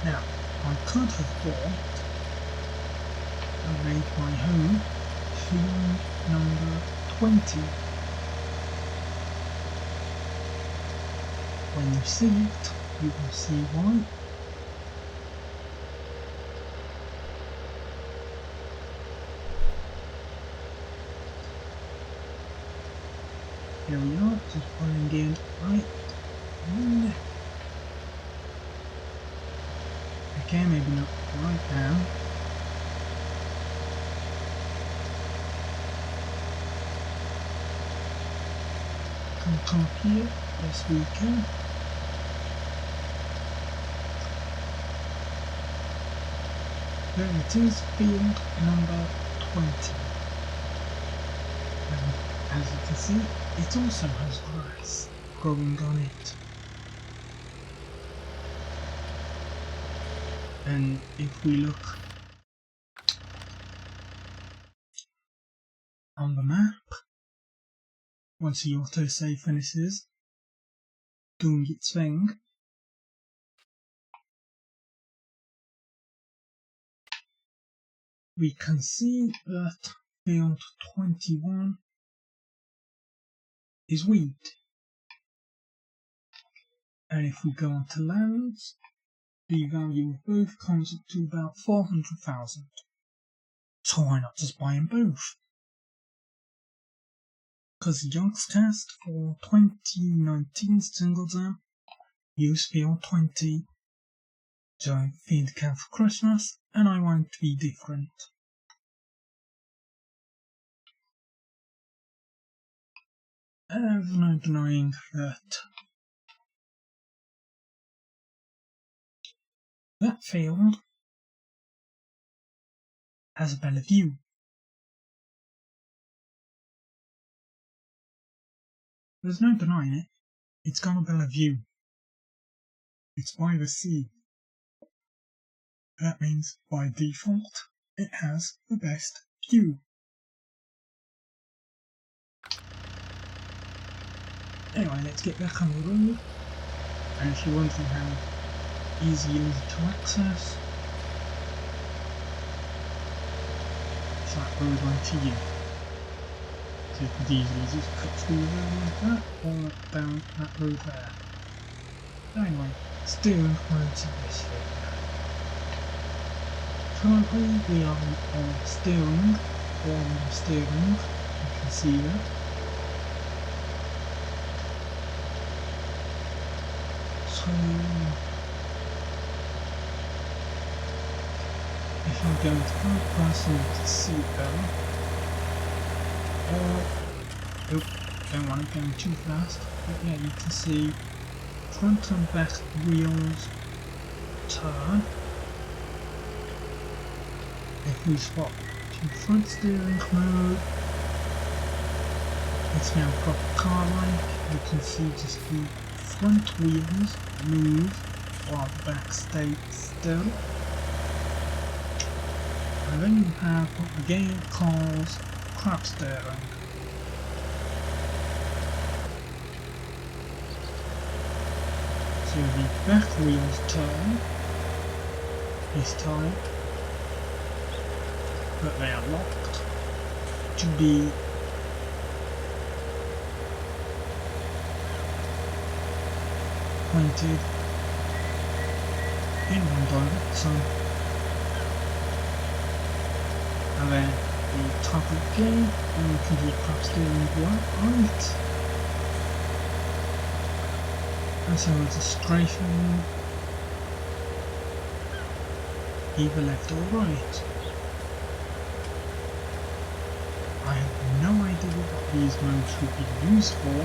Now, I could have bought and made my home field number 20. When you see it, you will see why. Here we are, just putting in right. Okay, maybe not right now. Come up here, yes we can. There it is, field number 20. And as you can see, it also has grass growing on it. And if we look on the map, once the autosave finishes doing its thing, we can see that field 21 is wheat. And if we go on to lands, the value of both comes up to about 400,000. So why not just buy them both? Because the Yogscast for 2019 singled them, use field 20. So I feed the cat for Christmas, and I want to be different. There's no denying that field has a better view. There's no denying it. It's got a better view. It's by the sea. That means, by default, it has the best view. Anyway, let's get back on the road. And if you're wondering how easy it is to access, it's that road right to you. So you could easily just cut through the road like that, or down that road there. Anyway, steering roads in this video. Currently we are on steering, you can see that. So, if I'm going to go personal to seatbelt, or, don't want to go too fast, but yeah, you can see front and back wheels turn. If we swap to front steering mode, it's now proper car-like. You can see just the front wheels move while the back stays still. And then you have what the game calls crab steering. So the back wheels turn this time, but they are locked to be pointed in one direction. And then the top of the game, and you can do crab steering right. And so it's a strafing either left or right. I have no idea what these modes would be used for.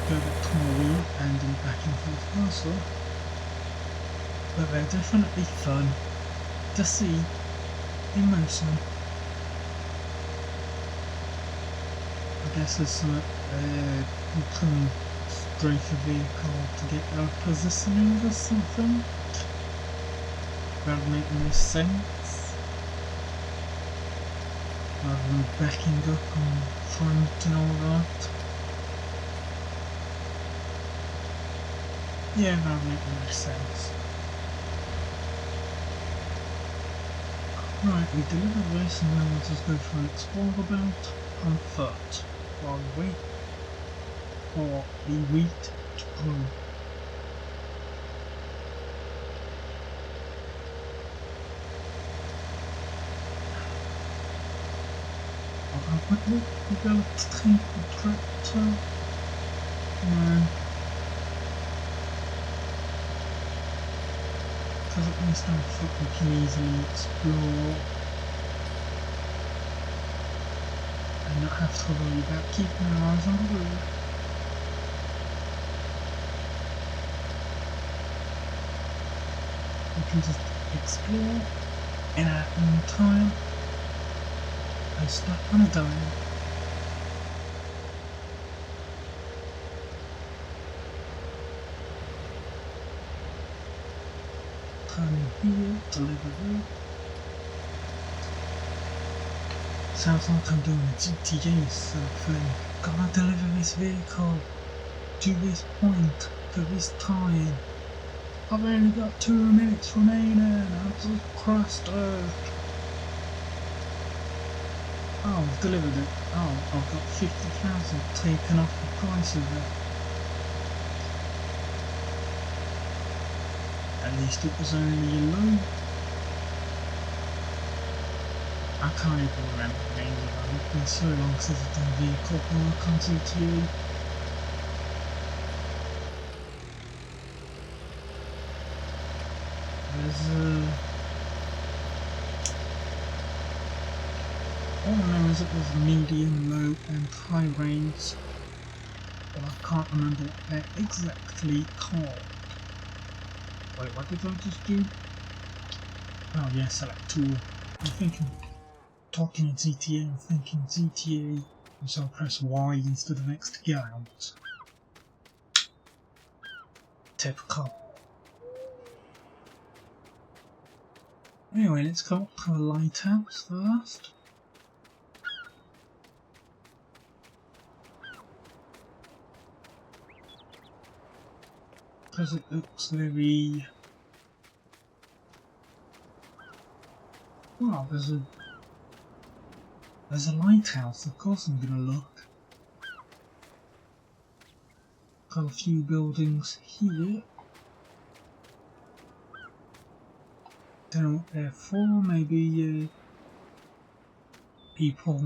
Go back to my wheel and in back and forth also. But they're definitely fun to see in motion. I guess there's some you can strafe a vehicle to get out of positioning or something. That would make no sense. Rather than backing up on front and all that. Yeah, that would make no sense. Right, we deliver this and then we'll just go for an explorer belt on foot while we wait for the wheat to grow. We got a tank tractor. No. Because at least on foot we can easily explore and not have to worry about keeping our eyes on the road. We can just explore in our own time. I stop on a dime. Turn here, delivery. Sounds like I'm doing a GTA sort of thing. Gotta deliver this vehicle to this point, to this time. I've only got 2 minutes remaining, I've just crossed Earth. Oh, I've delivered it. Oh, I've got 50,000 taken off the price of it. At least it was only a loan. I can't even remember the name of it. It's been so long since I've done vehicle work on GTA. There's all I know is it was medium, low and high range, but I can't remember what they're exactly called. Wait, what did I just do? Oh yeah, select tool. I'm thinking, talking of GTA, I'm thinking GTA So I'll press Y instead of X to get out. Typical. Anyway, let's go up to the lighthouse first. Because it looks very... Well, there's a lighthouse, of course I'm gonna look. Got a few buildings here. Don't know what they're for, maybe people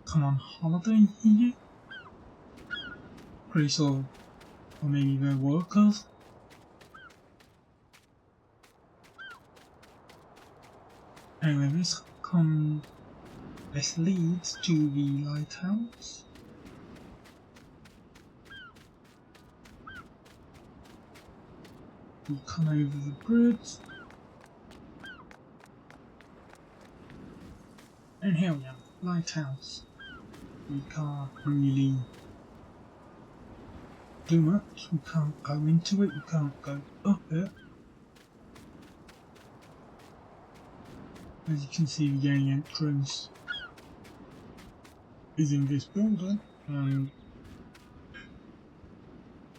come on holiday here? Pretty sure, or maybe they're workers. Anyway, this leads to the lighthouse. We come over the bridge. And here we are, lighthouse. We can't really do much. We can't go into it, we can't go up it. As you can see, the only entrance is in this building, and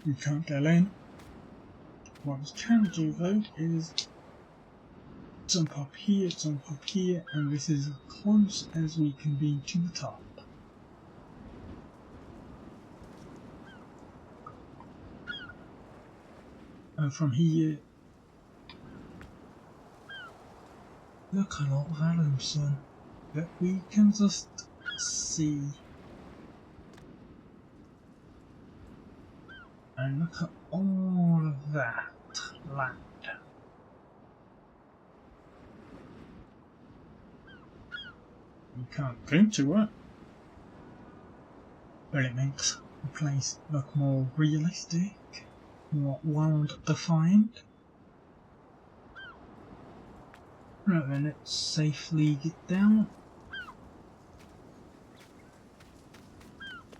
we can't get in. What we can do though is jump up here, and this is as close as we can be to the top. And from here, look a lot of Alumson that we can just see. And look at all of that land. You can't go to it, but it makes the place look more realistic, more world defined. Right then, let's safely get down.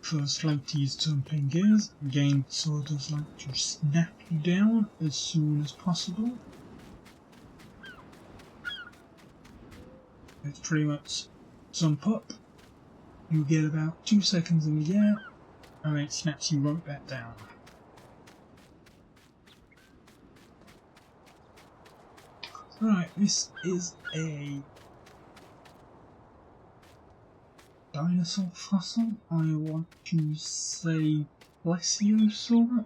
First float use jumping gears, again sort of like to snap you down as soon as possible. Let's pretty much jump up, you get about 2 seconds in the air, and then it snaps you right back down. Right, this is a dinosaur fossil. I want to say plesiosaur,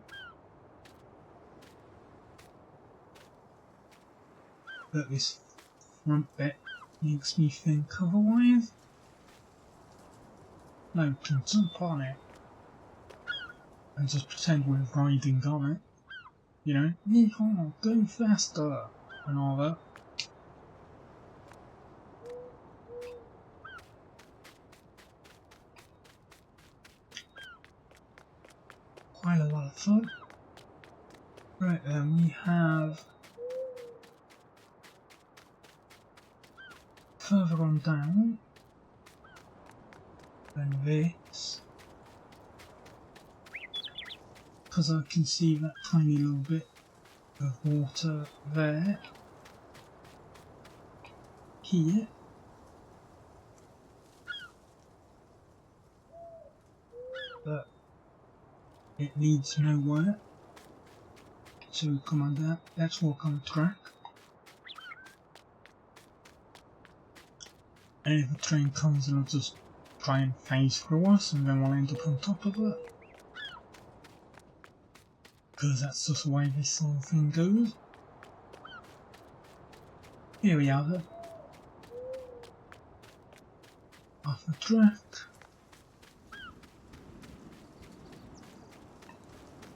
but this front bit makes me think otherwise. No, we can jump on it and just pretend we're riding on it. You know, yeehaw, go faster and all that. Quite a lot of fun. Right then, we have further on down than this, because I can see that tiny little bit of water there, here, but it leads nowhere, so we come on that. Let's walk on the track, and if a train comes, it'll just try and phase through us, and then we'll end up on top of it, because that's just the way this sort of thing goes. Here we are then, off the track,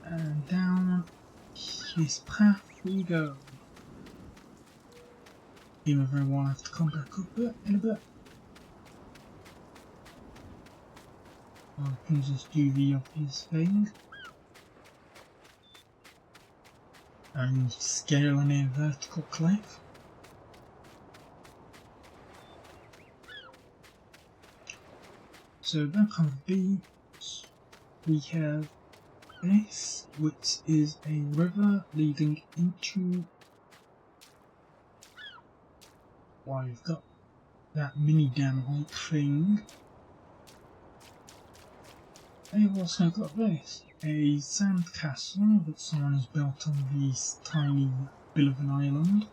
and down this path we go. Even though we'll have to come back up it in a bit. I can just do the obvious thing and scale in a vertical cliff. So back on the beach, we have this, which is a river leading into... Well, you've got that mini dam-like thing. And you've also got this, a sand castle that someone has built on this tiny bit of an island.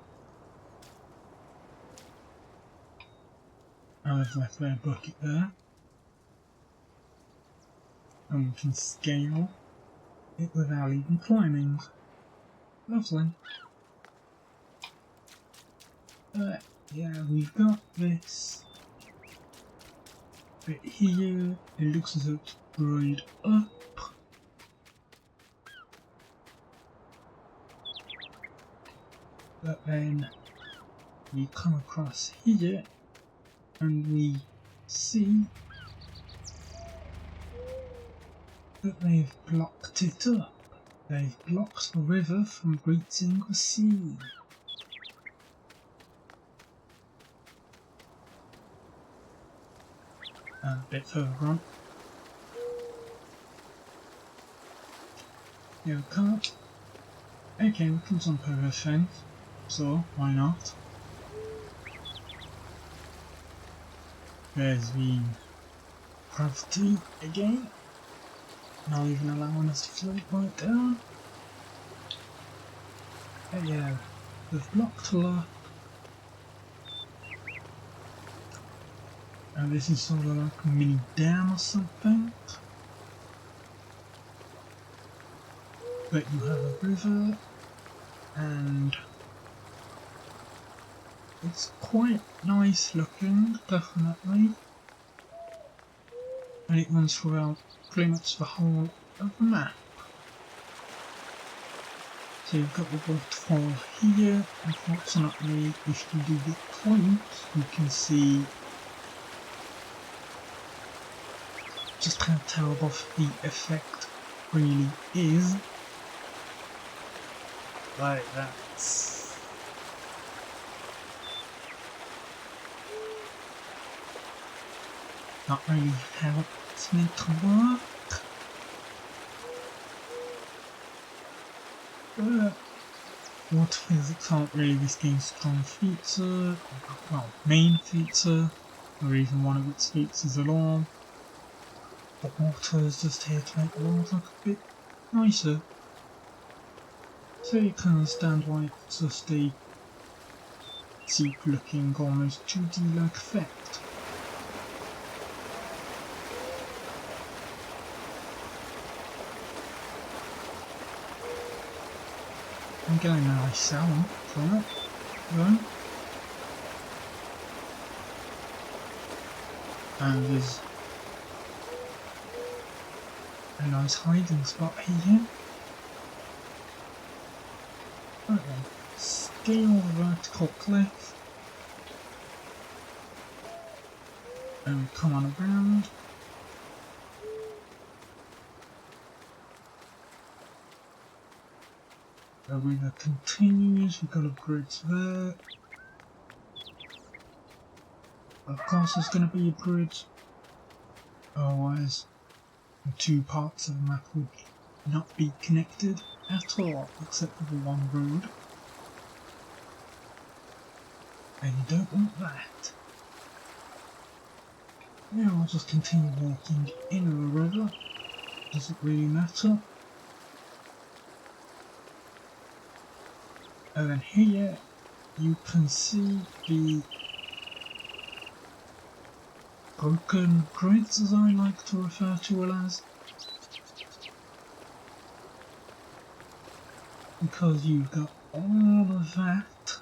I've left their bucket there. And we can scale it without even climbing. Lovely. Yeah, we've got this bit here. It looks as though it's grayed up. But then we come across here and we see that they've blocked it up. They've blocked the river from reaching the sea. A bit further on. Here we come. Okay, we can jump over the fence, so why not? There's the gravity again. Not even allowing us to float right down. But yeah, they've blocked a lot. And this is sort of like a mini dam or something. But you have a river, and it's quite nice looking, definitely. And it runs throughout pretty much the whole of the map. So you've got the waterfall here. Unfortunately, if you do get close, you can see just how terrible the effect really is. Like, that's... not really how it's meant to work. But water physics aren't really this game's strong feature, well, main feature, or even one of its features at all. But water is just here to make the world look a bit nicer. So you can understand why it's just a cheap looking, almost 2D-like effect. I'm getting a nice sound from it, though. And there's a nice hiding spot here. Okay, scale the vertical cliff. And come on around. The river continues, we've got a bridge there. Of course there's going to be a bridge, otherwise the two parts of the map would not be connected at all, except for the one road. And you don't want that. Now I'll just continue walking in the river, doesn't really matter. And then here you can see the broken grids, as I like to refer to it as. Because you've got all of that.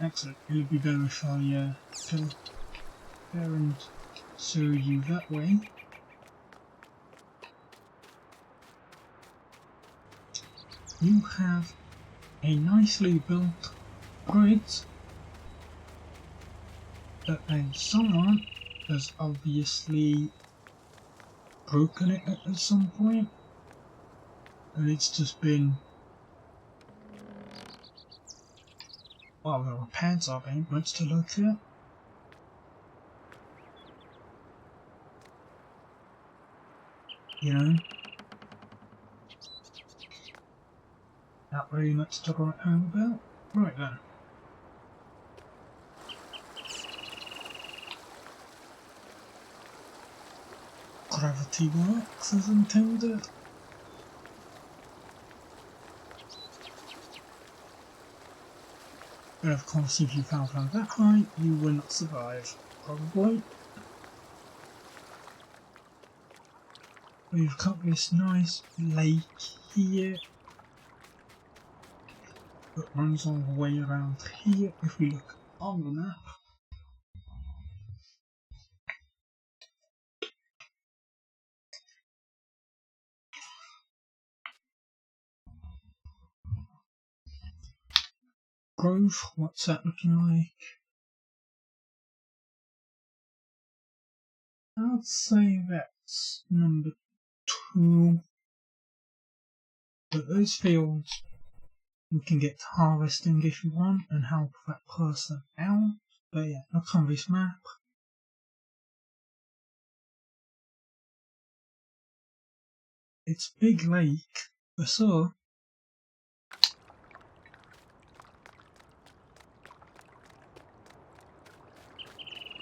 Excellent, it would be better if I go there and show you that way. You have a nicely built grid, but then someone has obviously broken it at some point, and it's just been, well, the repairs are ain't much to look at. you know. Not really much to write home about. Right then. Gravity works as intended. But of course, if you fell from that high, you will not survive. Probably. We've got this nice lake here that runs all the way around here if we look on the map. Grove, what's that looking like? I'd say that's number 2. But those fields we can get to harvesting if you want and help that person out. But yeah, look on this map. It's big lake, so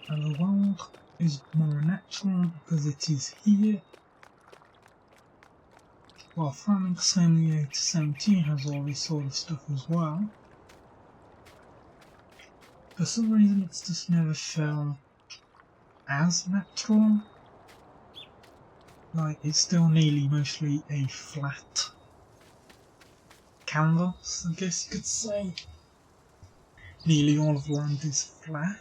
and the world is more natural because it is here. While Farming Simulator 17 has all this sort of stuff as well. For some reason it's just never felt as natural. Like, it's still nearly mostly a flat canvas, I guess you could say. Nearly all of the land is flat.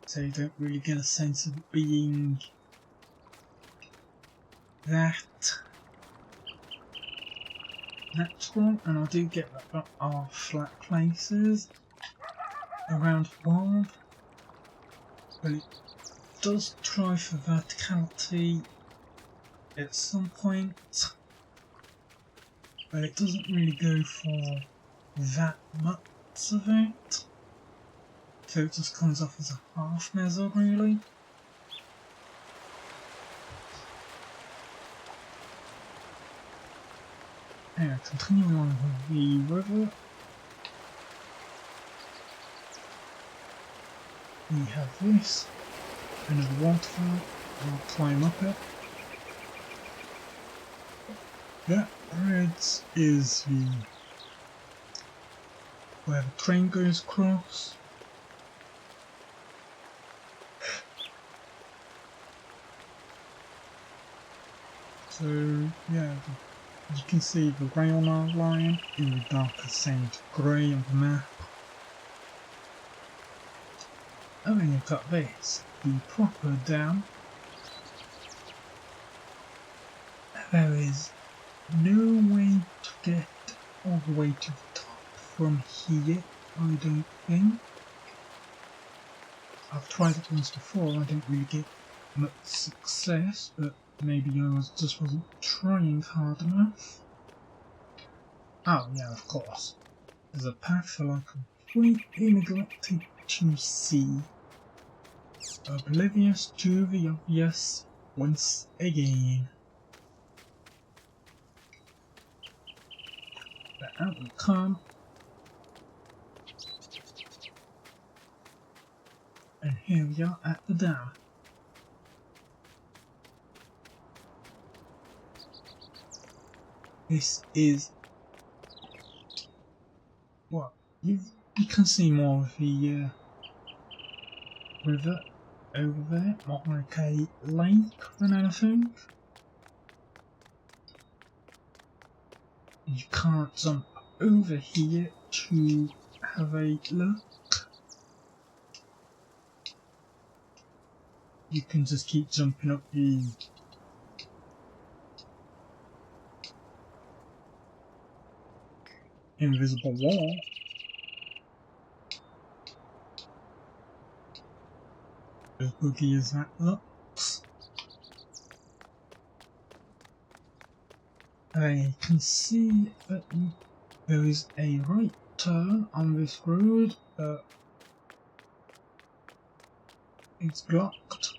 So you don't really get a sense of it being that natural, and I do get that there are flat places around the world, but it does try for verticality at some point, but it doesn't really go for that much of it, so it just comes off as a half measure really. Anyway, continuing on with the river, we have this, another waterfall. I'll climb up it. That bridge is the where the train goes across. So yeah, you can see the rail outline in the darker sage grey of the map. And then you've got this, the proper dam. There is no way to get all the way to the top from here, I don't think. I've tried it once before, I didn't really get much success, but maybe I just wasn't trying hard enough. Oh yeah, of course. There's a path that I completely neglected to see. Oblivious to the obvious once again. But out will come. And here we are at the dam. This is what you can see more of the river over there, more like a lake than anything. You can't jump over here to have a look. You can just keep jumping up the invisible wall. As boogie as that looks. I can see that there is a right turn on this road, but it's blocked.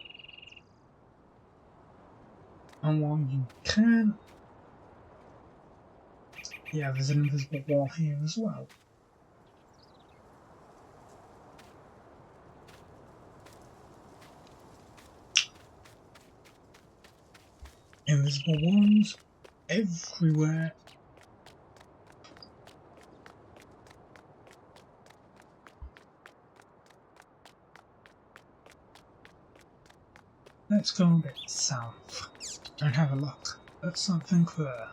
And while you can, yeah, there's an invisible wall here as well. Invisible walls everywhere. Let's go a bit south and have a look at something there.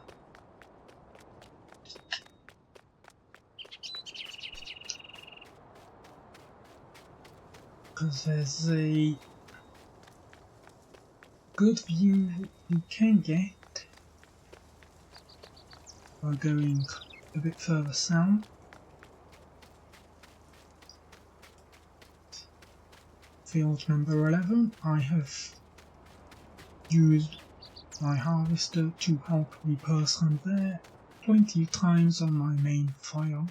Because there's a good view you can get by going a bit further south. Field number 11, I have used my harvester to help the person there plenty of times on my main file.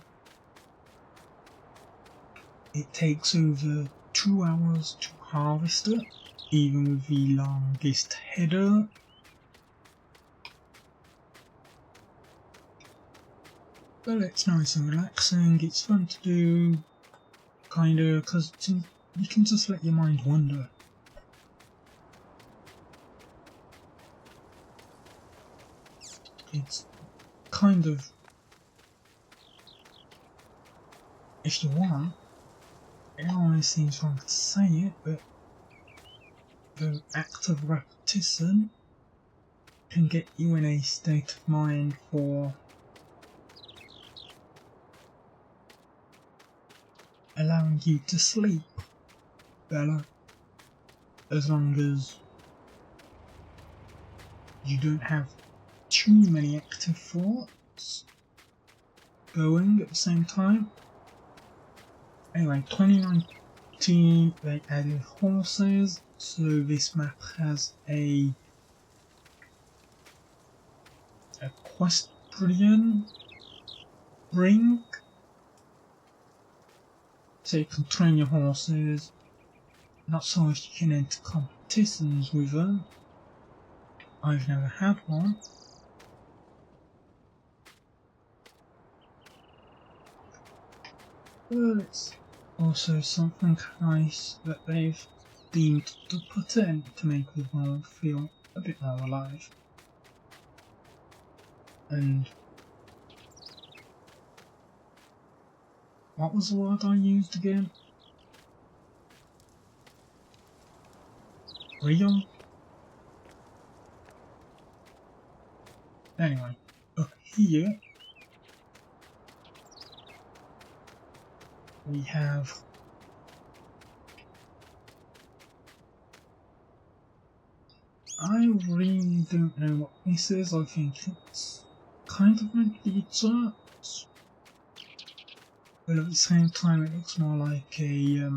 It takes over 2 hours to harvest it, even with the longest header. But it's nice and relaxing, it's fun to do, kinda, because you can just let your mind wander. It's kind of, if you want, it always seems wrong to say it, but the act of repetition can get you in a state of mind for allowing you to sleep better, as long as you don't have too many active thoughts going at the same time. Anyway, 2019 they added horses, so this map has a equestrian ring, so you can train your horses. Not so much you can enter competitions with them. I've never had one. But it's also something nice that they've deemed to put in to make the world feel a bit more alive. And what was the word I used again? Real? Anyway, up here we have I really don't know what this is. I think it's kind of meant to be a church, but at the same time it looks more like a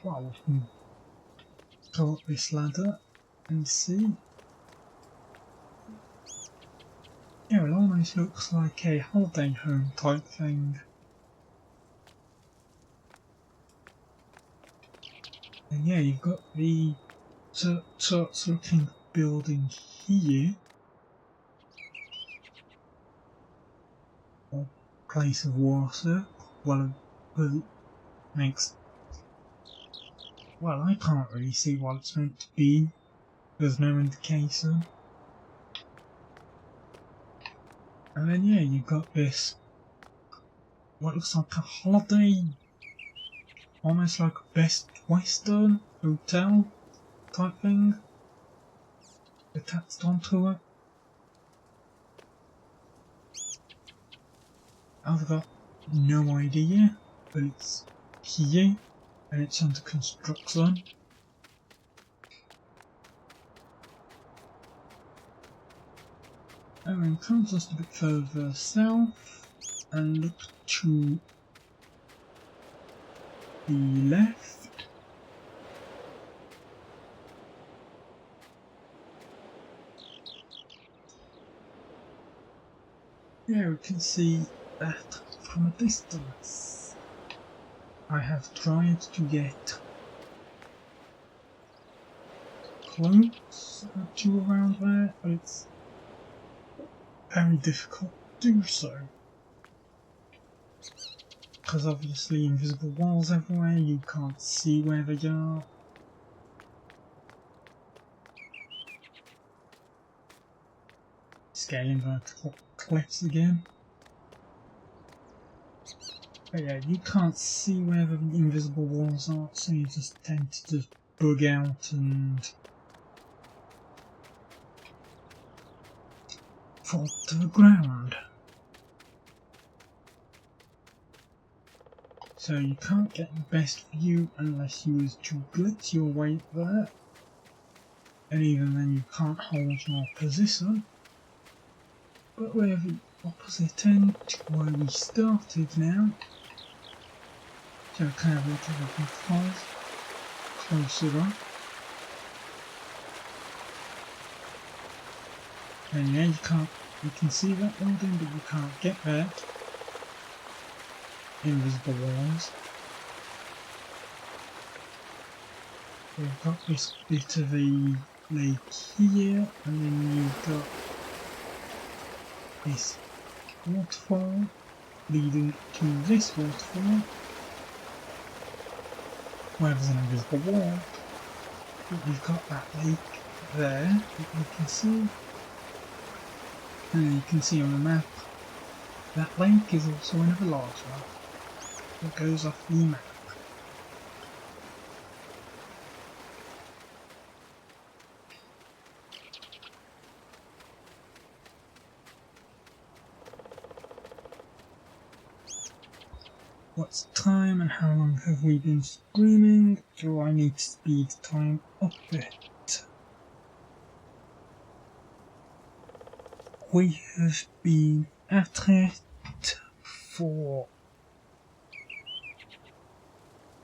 well, we can go up this ladder and see. Yeah, it almost looks like a holiday home type thing. And yeah, you've got the church looking building here, or place of worship. Well, it makes, well, I can't really see what it's meant to be. There's no indication. And then yeah, you've got this, what looks like a holiday, almost like a Best Western hotel type thing attached onto it. I've got no idea, but it's here and it's under construction. And then come just a bit further south and look to the left. Yeah, we can see that from a distance. I have tried to get close to around there, but it's very difficult to do so. Because obviously invisible walls everywhere, you can't see where they are. Scaling vertical cliffs again. But yeah, you can't see where the invisible walls are, so you just tend to just bug out and fall to the ground. So you can't get the best view unless you use to glitch your way there. And even then you can't hold your position. But we're the opposite end to where we started now. So we can have a look at the closer up. And yeah, you can see that building, but you can't get there. Invisible walls. We've got this bit of a lake here, and then you've got this waterfall leading to this waterfall, where there's an invisible wall. But you've got that lake there that you can see. And you can see on the map that lake is also another large one that goes off the map. What's the time and how long have we been streaming? Do I need to speed time up a bit? We have been at it for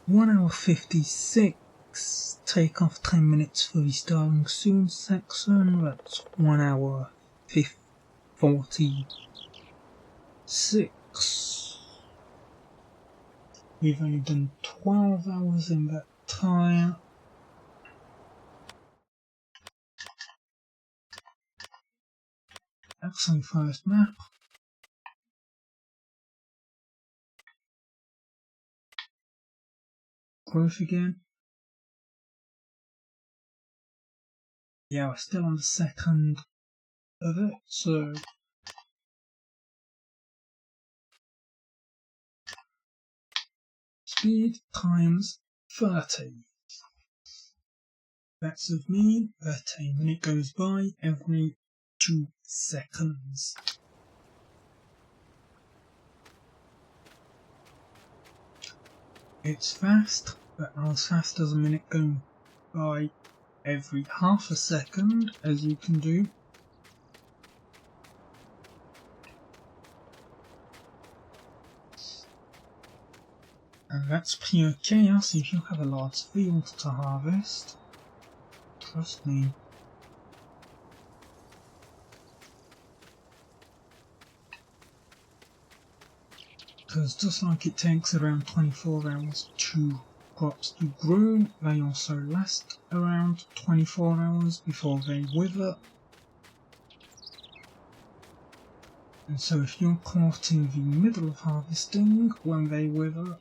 1 hour 56, take off 10 minutes for the starting soon section, that's 1 hour 46. We've only done 12 hours in that time. That's the first map. Growth again. Yeah, we're still on the second of it, so speed times 30. That's of me, that a minute goes by every 2 seconds. It's fast, but not as fast as a minute going by every half a second, as you can do. And that's pure chaos if you have a large field to harvest. Trust me. Because just like it takes around 24 hours to crops to grow, they also last around 24 hours before they wither. And so if you're caught in the middle of harvesting when they wither,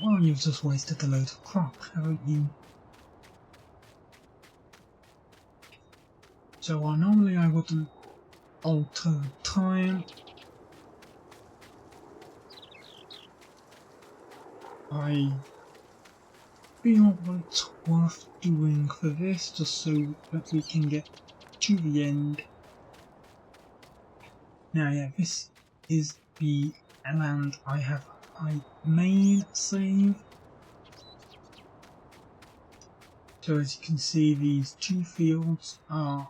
well, you've just wasted a load of crop, haven't you? So while normally I wouldn't alter time, I feel it's worth doing for this just so that we can get to the end. Now yeah, this is the land I have my main save. So as you can see, these two fields are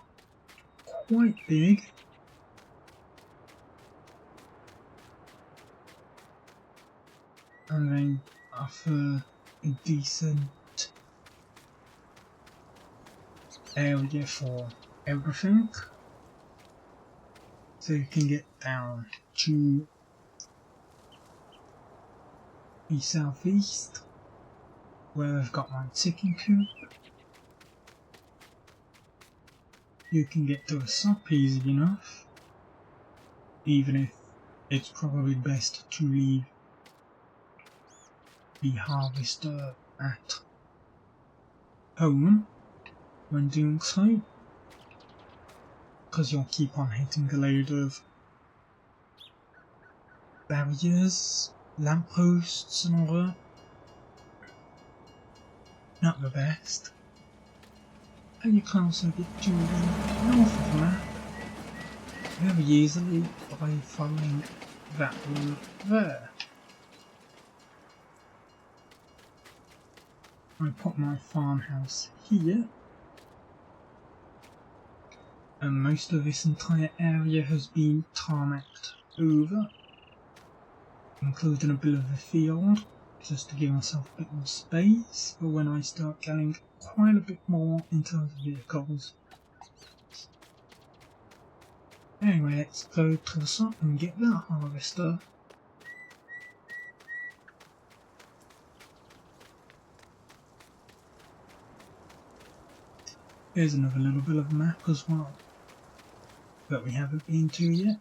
quite big. And they offer a decent area for everything. So you can get down to the southeast. where I've got my ticking coop. You can get to a shop easy enough, even if it's probably best to leave the harvester at home when doing so, because you'll keep on hitting a load of barriers, lampposts and all that. Not the best. And you can also get to the north of the map very easily by following that route there. I put my farmhouse here, and most of this entire area has been tarmacked over, including a bit of a field, just to give myself a bit more space for when I start getting quite a bit more in terms of vehicles. Anyway, let's go to the shop and get that harvester. Here's another little bit of a map as well that we haven't been to yet.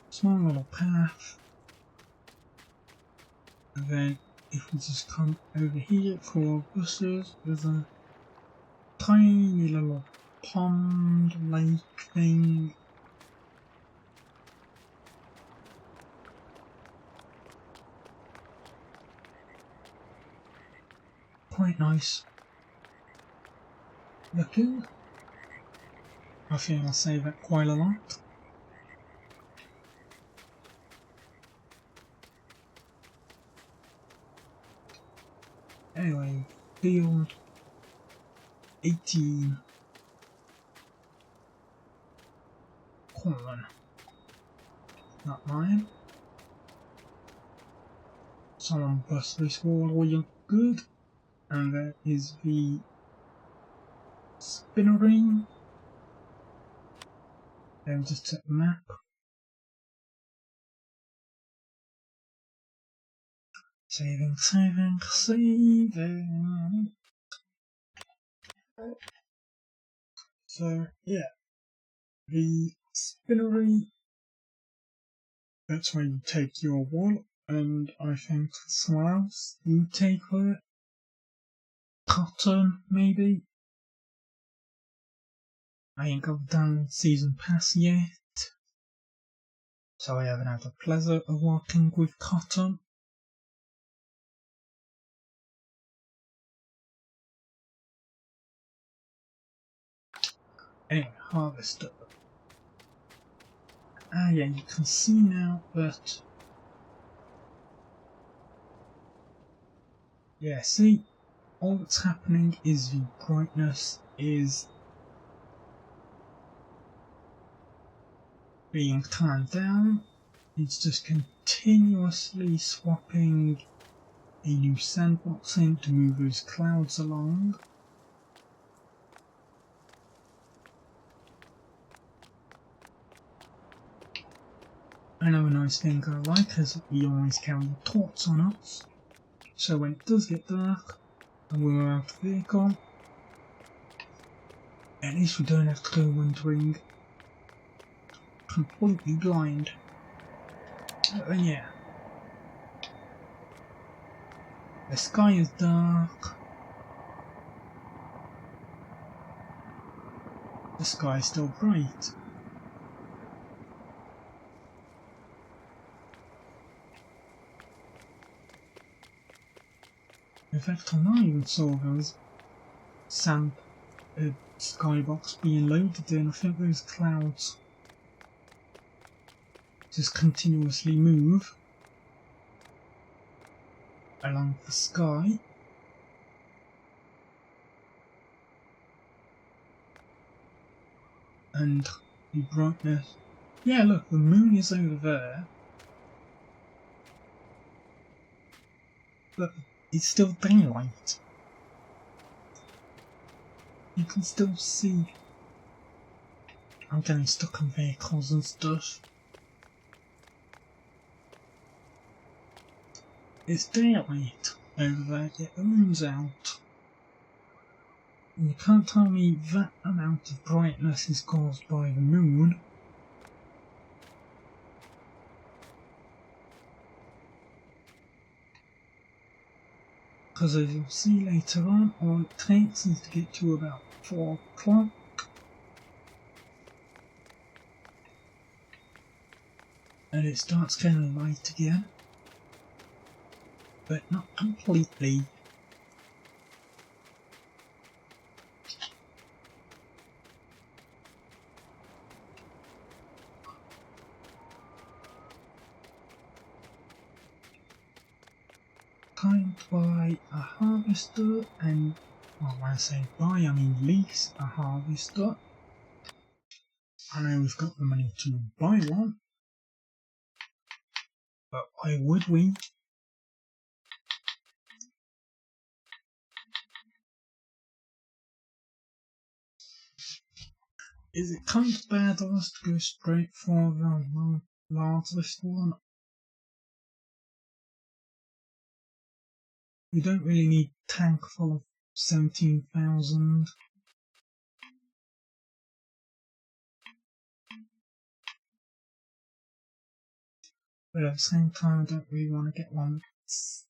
Small little path, and then if we just come over here for buses, there's a tiny little pond lake thing. Quite nice looking. I think I'll say that quite a lot. Anyway, field 18 corn, not mine. Someone bust this wall real good, and there is the spinnery. Then just check the map. Saving. So, yeah, the spinnery, that's where you take your wool, and I think somewhere else you take the cotton, maybe. I ain't got done season pass yet, so I haven't had the pleasure of working with cotton. Anyway, harvester. Ah yeah, you can see now that... Yeah, see, all that's happening is the brightness is being turned down. It's just continuously swapping a new sandbox in to move those clouds along. I know a nice thing I like is that we always carry torch on us, so when it does get dark and we're out of the vehicle, at least we don't have to go wandering completely blind. Yeah. The sky is dark. The sky is still bright. In fact, I even saw those skybox being loaded in. I think those clouds just continuously move along the sky. And the brightness. Yeah, look, the moon is over there. But it's still daylight. You can still see. I'm getting stuck on vehicles and stuff. It's daylight over there, yet the moon's out. And you can't tell me that amount of brightness is caused by the moon. Because as you'll see later on, all it takes is to get to about 4 o'clock. And it starts getting light again. But not completely. Time to buy a harvester and, well, when I say buy I mean lease a harvester. I know we've got the money to buy one, but why would we? Is it kind of bad of us to go straight for the largest one? We don't really need a tank full of 17,000. But at the same time, I don't really want to get one that's...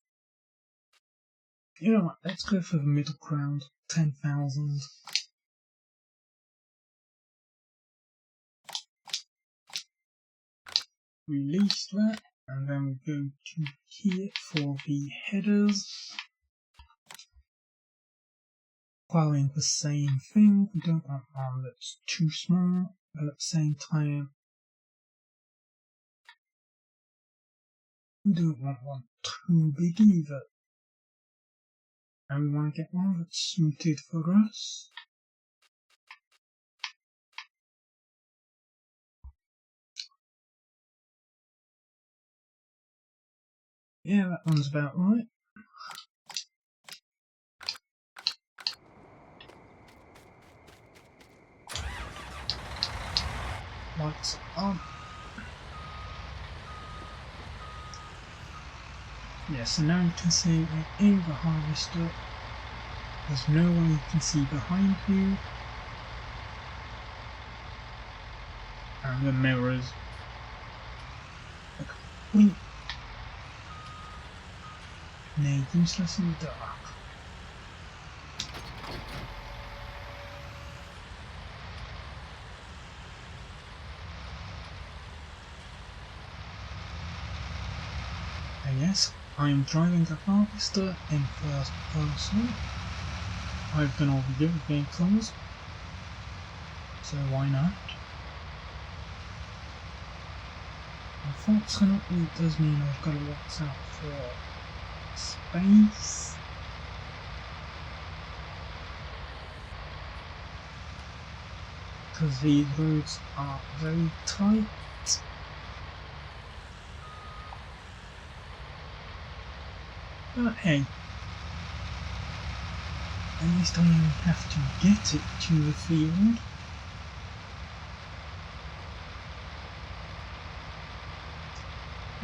You know what, let's go for the middle ground, 10,000. Release that, and then we go to here for the headers. Following the same thing, we don't want one that's too small, but at the same time, we don't want one too big either. And we want to get one that's suited for us. Yeah, that one's about right. Lights on. Yeah, so now you can see we're in the harvester. There's no one you can see behind you. And the mirrors are complete. They're useless in the dark. And yes, I am driving the harvester in first person. I've done all the other vehicles, so why not? Unfortunately, it does mean I've got to watch out for space. Because these roads are very tight. But hey, at least I only have to get it to the field.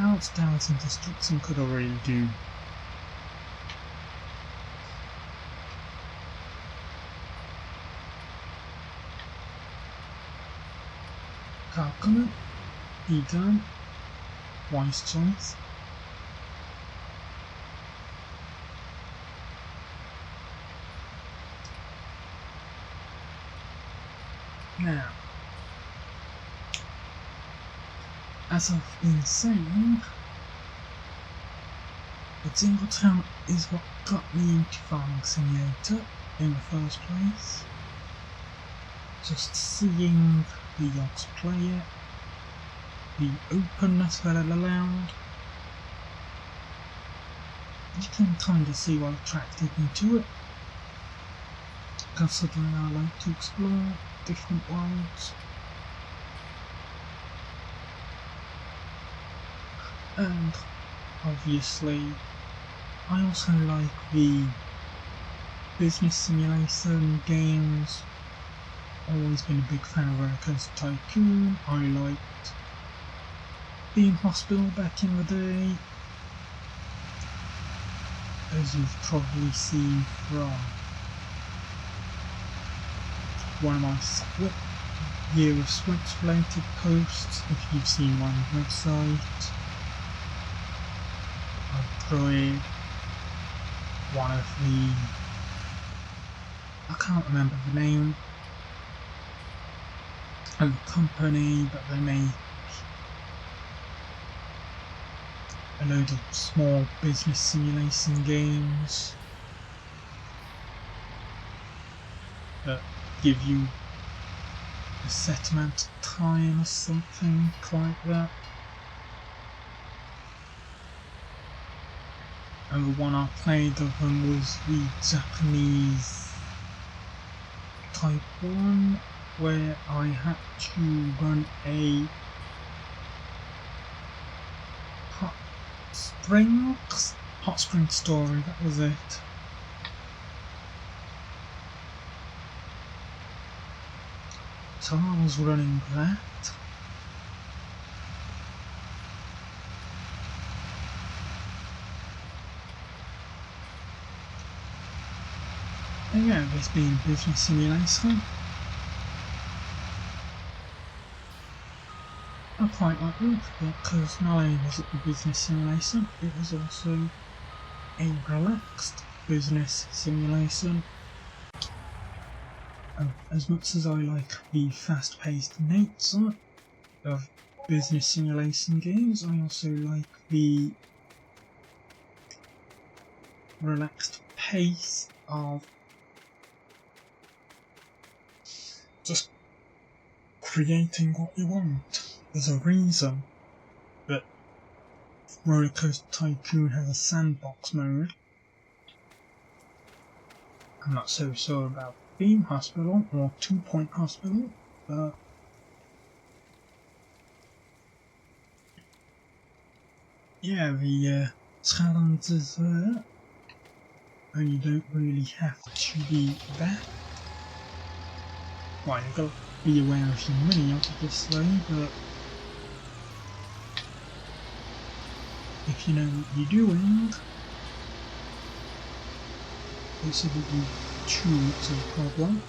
Alex Downs and Destruction could already do. Coconut, be done. Wise choice. Now, as I've been saying, the Jingle Town is what got me into Farming Simulator in the first place. Just seeing the yachts play it, the openness that it allowed, you can kind of see what attracted me to it, considering I like to explore different worlds. And obviously I also like the business simulation games. Always been a big fan of Roller Coaster Tycoon. I liked being hospital back in the day. as you've probably seen from one of my year of Switch related posts, if you've seen my website, I've tried one of the, I can't remember the name of the company, but they make a load of small business simulation games that give you a set amount of time or something like that. And the one I played of them was the Japanese type one, where I had to run a hot spring story, that was it. So I was running that. And yeah, this being business simulation, I quite like it because not only was it a business simulation, it was also a relaxed business simulation. As much as I like the fast-paced nature of business simulation games, I also like the relaxed pace of just creating what you want. There's a reason that Roller Coaster Tycoon has a sandbox mode. I'm not so sure about Beam Hospital or 2 Point Hospital, but yeah, the challenge is there, and you don't really have to be that. Well, you've got to be aware of your money, obviously, but if you know what you're doing, it shouldn't be too much of a problem.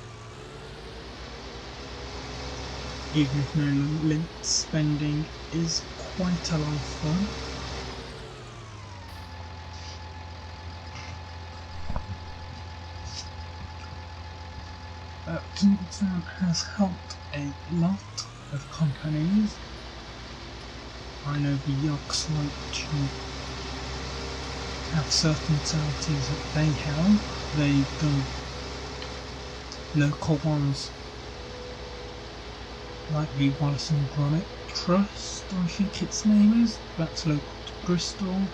Even if no limit spending is quite a lot of fun. That has helped a lot of companies. I know the Yucks like to have certain charities that they have. They've done local ones like the Wallace and Gromit Trust, I think its name is. That's local to Bristol.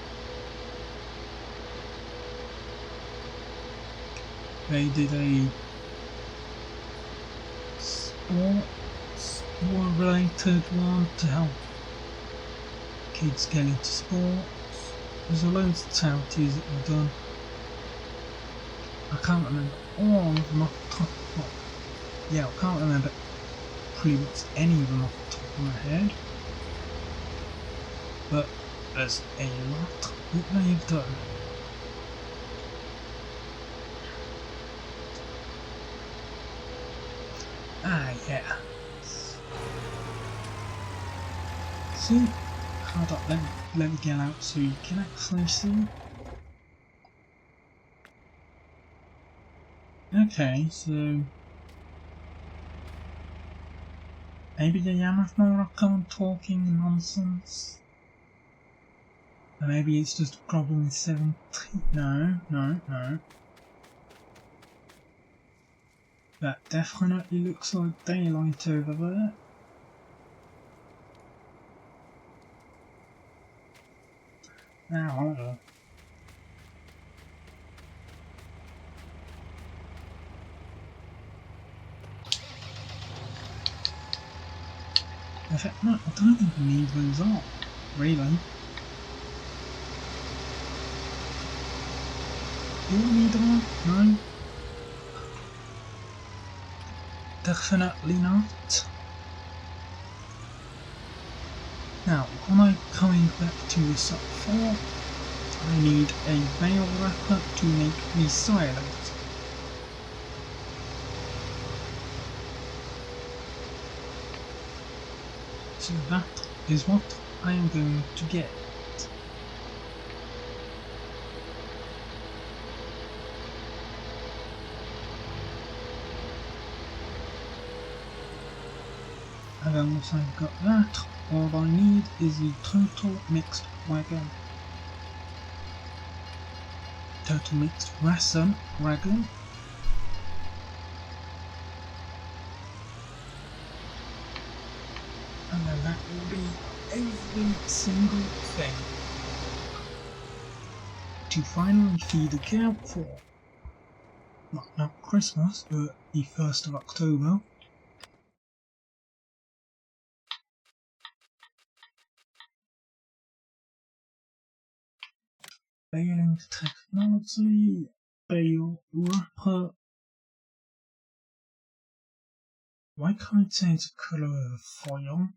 They did a sport related one to help kids get into sports. There's a loads of charities that were done. I can't remember all of them off the top of my head. I can't remember pretty much any of them off the top of my head. But there's a lot that they've done. Yeah. So, hold up, let me get out so you can actually see. Okay, so maybe the Yamaha come talking nonsense. Or maybe it's just a problem with 17. No. That definitely looks like daylight over there. Now, in fact, no, I don't even need those on, really. Do I need them on? No. Definitely not. Now, when I'm coming back to the sub 4, I need a veil wrapper to make me silent. So that is what I am going to get. And then once I've got that, all I need is the total mixed wagon. Total mixed ration wagon. And then that will be every single thing to finally feed a cow for, not Christmas, but the 1st of October. Baling technology, bale wrapper. Why can't I change the colour of the foil?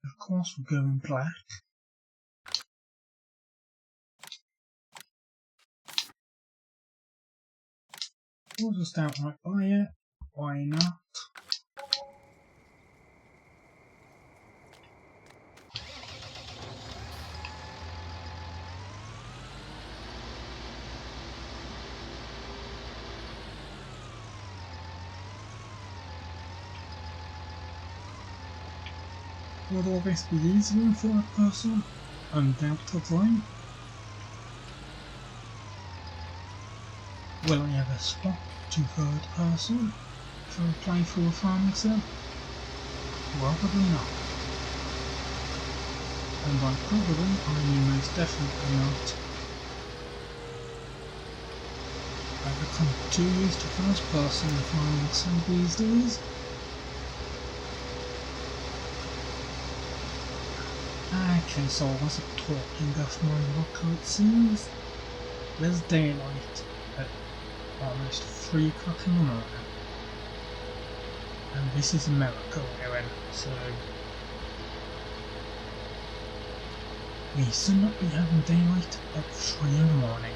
Of course we're going black. We'll just outright buy it. Why not? Would all this be easier for a person? Undoubtedly. Will I ever swap to third person for a playthrough of Farming Sim? Probably not. And by probably, I mean most definitely not. I've become too used to first person in Farming Sim these days. Okay, so I wasn't talking off my rock, it seems. There's daylight at almost 3 o'clock in the morning. And this is America we're in, so we should not be having daylight at 3 in the morning.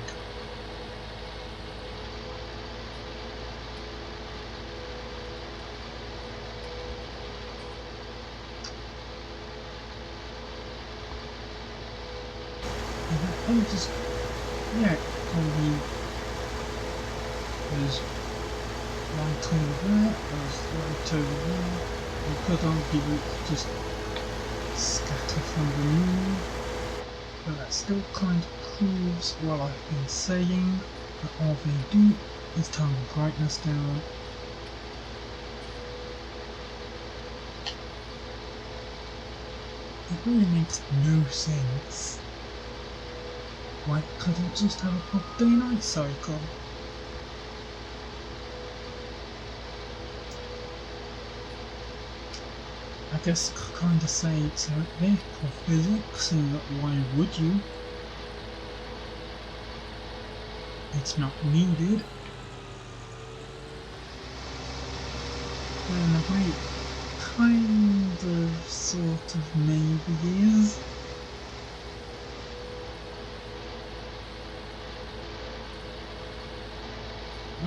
And just, yeah, probably there's light over there, there's light over there. You could argue it's just scatter from the moon, but that still kind of proves what I've been saying, that all they do is turn the brightness down. It really makes no sense. Why couldn't just have a proper day-night cycle? I guess I could kinda say it's out there for physics, and why would you? It's not needed. Well, in a way, kind of, sort of, maybe is.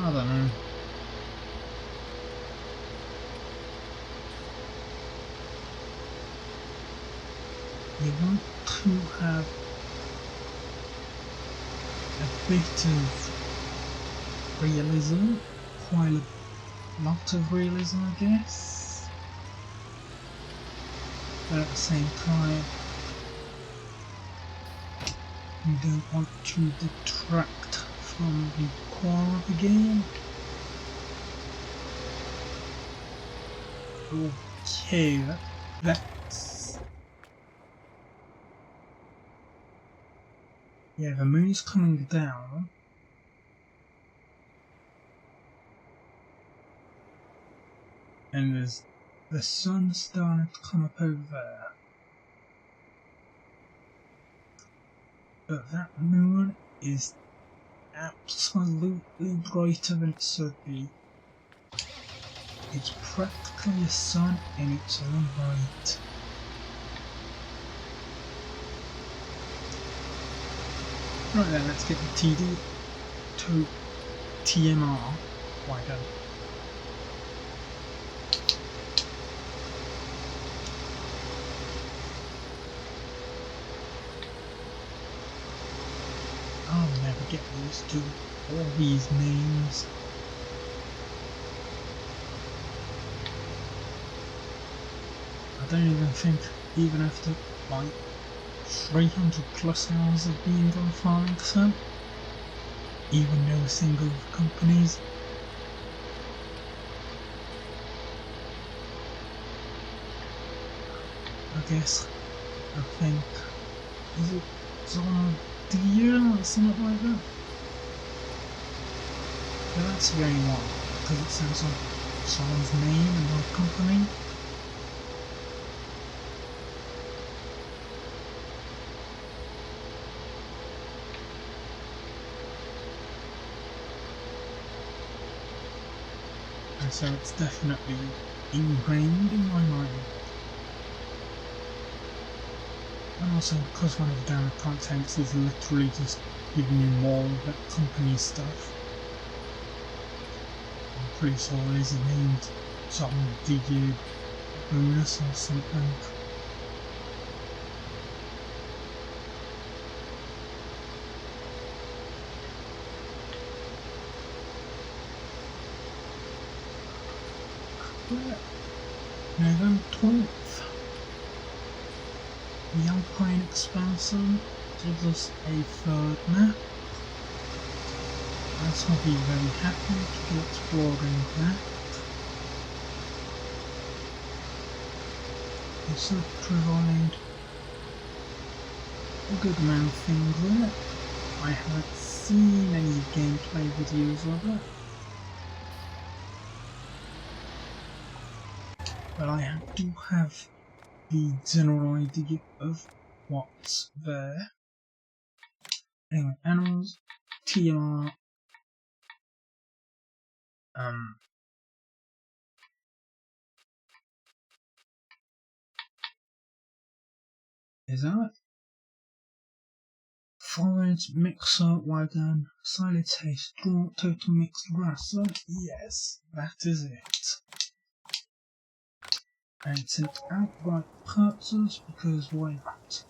I don't know. You want to have a bit of realism, quite a lot of realism, I guess. But at the same time, you don't want to detract from the core of the game. Okay, that's... Yeah, the moon's coming down. And there's the sun starting to come up over there. But that moon is absolutely brighter than it should be. It's practically a sun in its own right. Right then, let's get the TD to TMR wagon. I'll never get used to all these names. I don't even think, even after like 300 plus hours of being on farming sim, even no single companies. I guess, I think, is it John Deere or something like that? Yeah, that's the only one, because it sounds like someone's name and not company. And so it's definitely ingrained in my mind. And also because one of the download contents is literally just giving you more of that company stuff. I'm pretty sure it is named some DG bonus or something. November 12th. The Alpine expansion gives us a third map. I'll be very happy to be exploring that. It should provide a good amount of things in it. I haven't seen any gameplay videos of it, but I do have the general idea of what's there. Anyway, animals, TMR, is that? Forage, mixer, wagon, silage, hay, straw, total mixed grass. Yes, that is it. And it's an outright purchase because why not?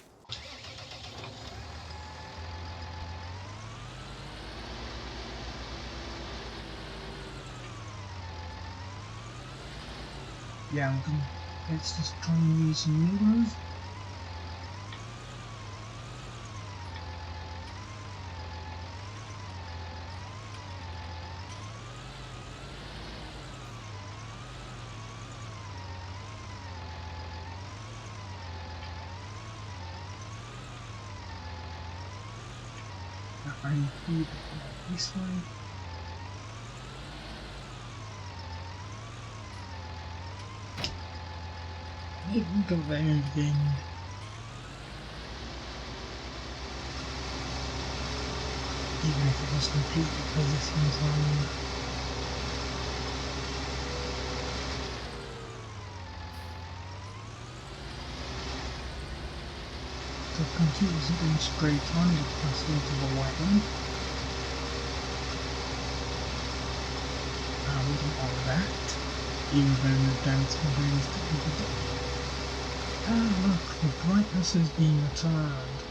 Yeah, let's just try and use some euros. I need this way. Maybe we go there again. Even if it was completely positioned wrong. The computer isn't going straight on, it passed into the wagon. I wouldn't want that, even though the dance complains to people. Ah look, the brightness is being returned.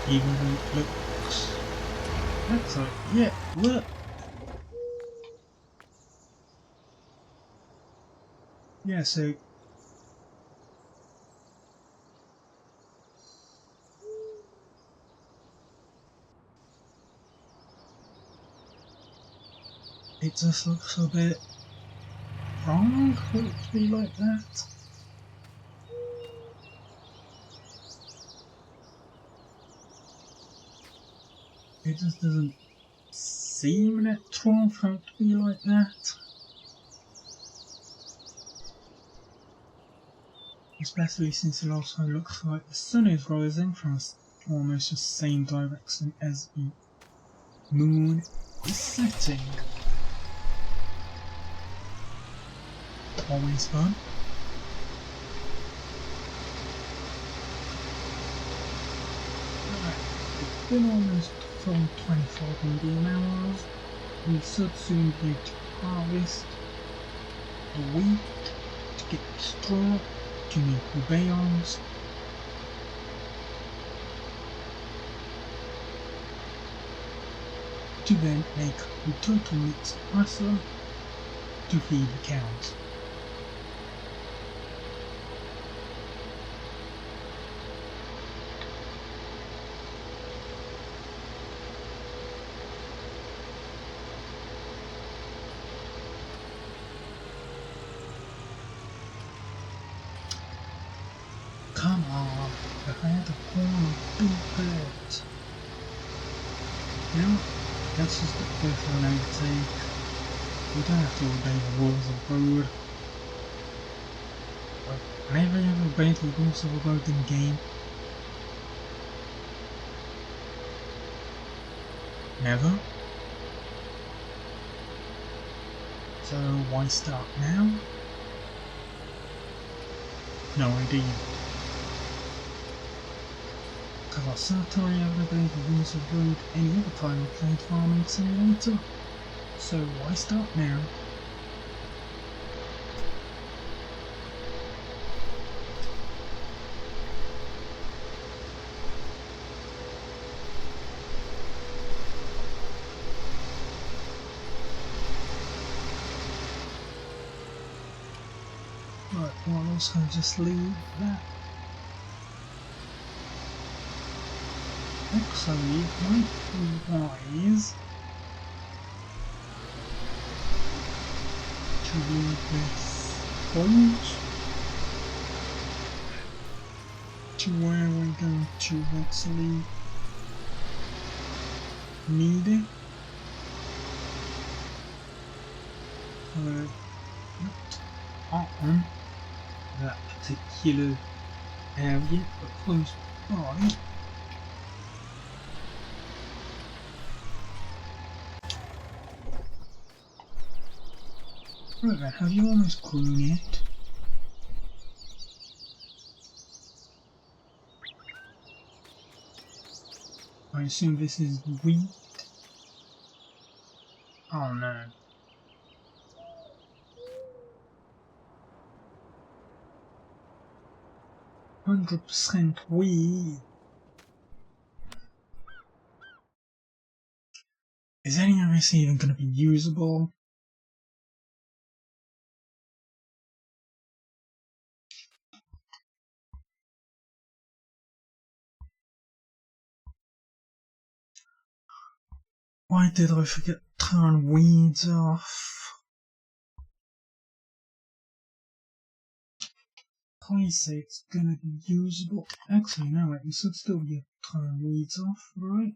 Even though it looks... That's like, yeah, look! Yeah, so... It just looks a bit wrong for it to be like that. It just doesn't seem natural for it to be like that. Especially since it also looks like the sun is rising from almost the same direction as the moon is setting. Always fun. been almost full 24 in-game hours. We should soon be able to harvest the wheat, to get the straw, to make bales, to then make the total mix espresso to feed the cows. Come on, if I had to corn a big bird. You know, that's just the first one I would take. We don't have to obey the rules of the road. But never ever obeyed the rules of the road in game. Never. So why start now? No idea. Because I certainly haven't obeyed the rules of the road any other time I played Farming Simulator. So why start now? Right, well, I'll also just leave that. Actually, it might be wise to leave this point to where we're going to actually need it. Not on that particular area, but close by. Right then, have you almost grown yet? I assume this is wheat. Oh no. 100% wheat. Is any of this even going to be usable? Why did I forget to turn weeds off? Please say it's gonna be usable. Actually, no, you should still be able to turn weeds off, right?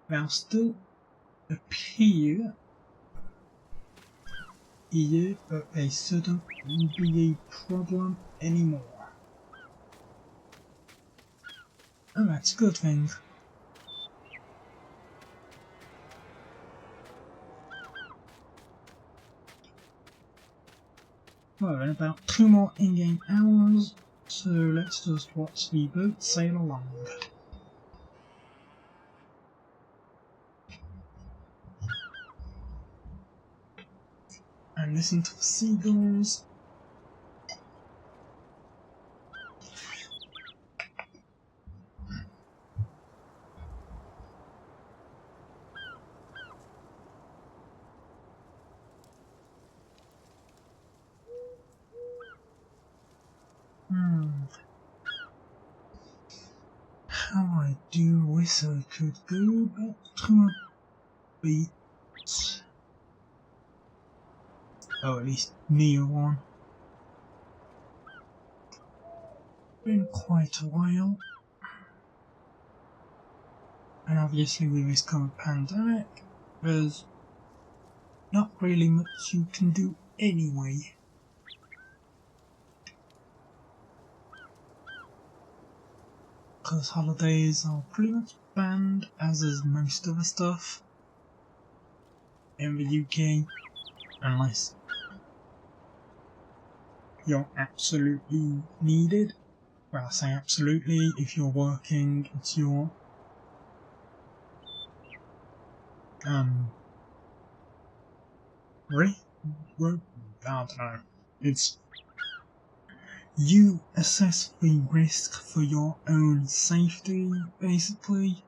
They'll still appear here, but they shouldn't be a problem anymore. Oh, that's a good thing. Well, in about 2 more in-game hours, so let's just watch the boat sail along. And listen to the seagulls. How I do wish I could go back to a beach. Oh, at least near one. Been quite a while. And obviously with this current pandemic, there's not really much you can do anyway. because holidays are pretty much banned, as is most other stuff in the UK, unless you're absolutely needed. Well, I say absolutely, if you're working, it's your I don't know. It's you assess the risk for your own safety, basically.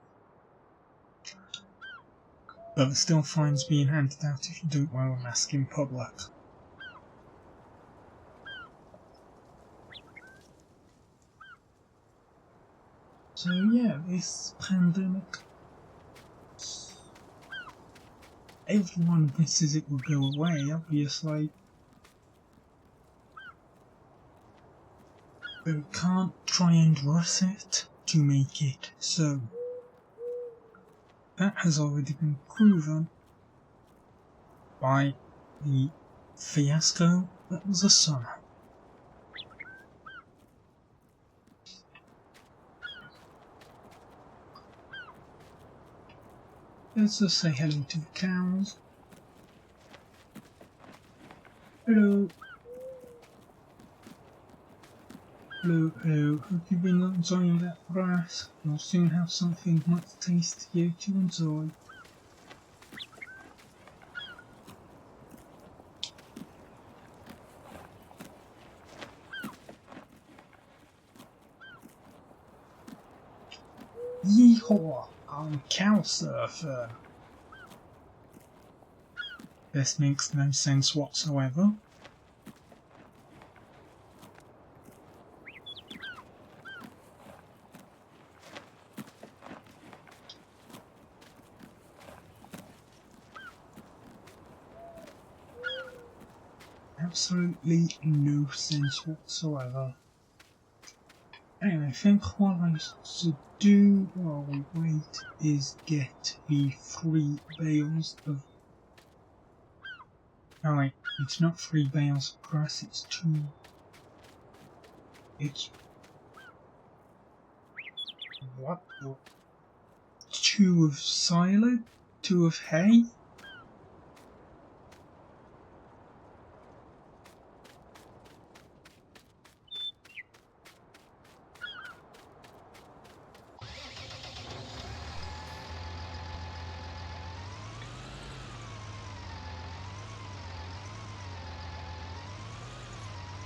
But there's still fines being handed out if you don't wear a mask in public. So yeah, this pandemic, everyone wishes it would go away, obviously. But we can't try and rush it to make it so. That has already been proven by the fiasco that was the summer. Let's just say hello to the cows. Hello. Hello, hello. Hope you've been enjoying that grass. You'll soon have something much tastier to enjoy. Yeehaw! I'm cow surfer. This makes no sense whatsoever. Absolutely no sense whatsoever. Anyway, I think what I should do while we wait is get the 3 bales of... Oh wait, it's not 3 bales of grass, it's 2. It's... What? 2 of silage? 2 of hay?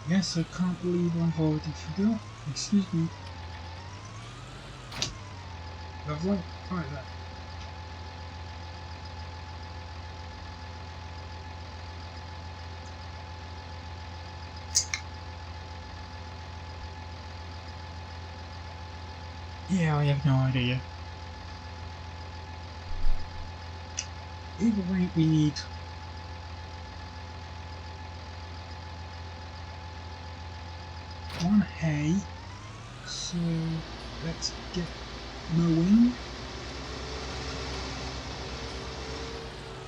Yes, I can't believe I've already forgot. Excuse me. Lovely. Right then. Yeah, I have no idea. Either way, we need 1 hay, so let's get mowing.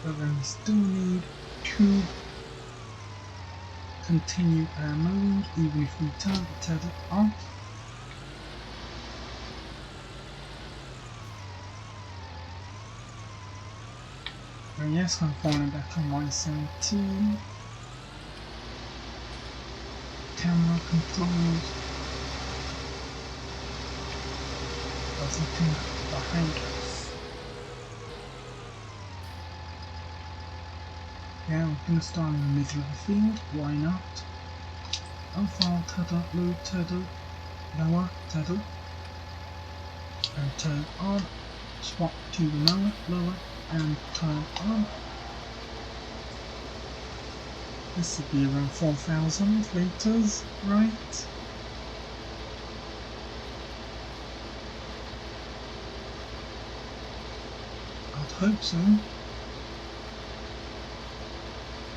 But then we still need 2 continue our mowing, even if we turn the tether off. And yes, I'm falling back on my 17. Camera controls. There's nothing behind us. Yeah, we're gonna start in the middle of the field, why not? Unfall tether, low tether, lower tether, and turn on, swap to the mower, lower, and turn on. This would be around 4,000 litres, right? I'd hope so.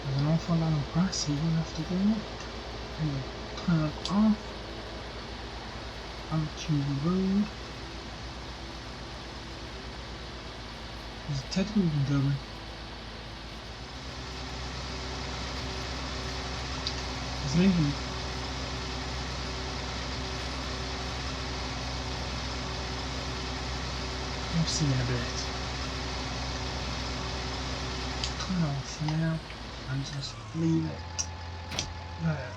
There's an awful lot of grass here we'll have to go up. Anyway, turn off. Onto the road. There's a tether even going. It's leaving. I'll see you in a bit. Turn off for now and just leave it there.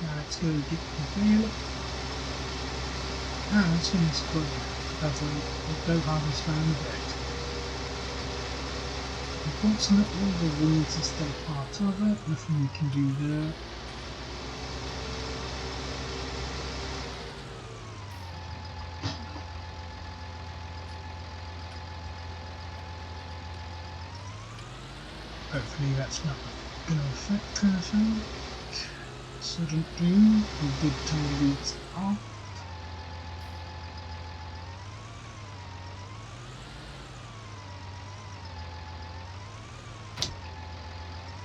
Now let's go get the wheel. Ah, let's finish clear. We'll go harvest around a bit. Unfortunately, the weeds are still part of it, nothing we can do there. Hopefully that's not going to affect anything. Shouldn't do. We did turn the weeds off.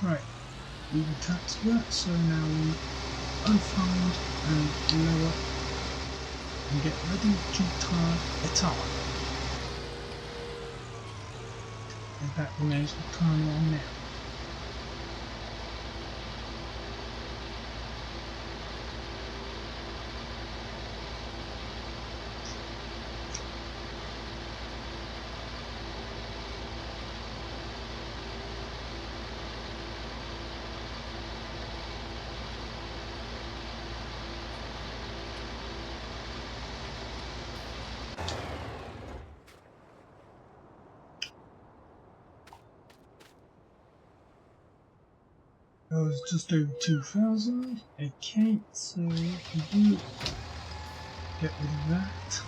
Right, we've attached that, so now we unfold and lower and get ready to turn it on. In fact, we may as well turn it on now. It was just over 2,000. Okay, so we can do get rid of that.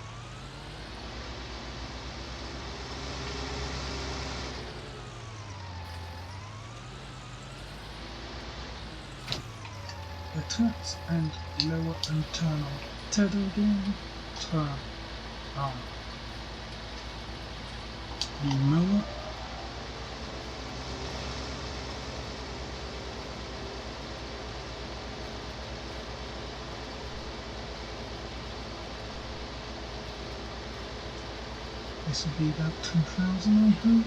Attach and lower and turn on. Tether again. Turn on. The mower. This will be about 2,000, I hope.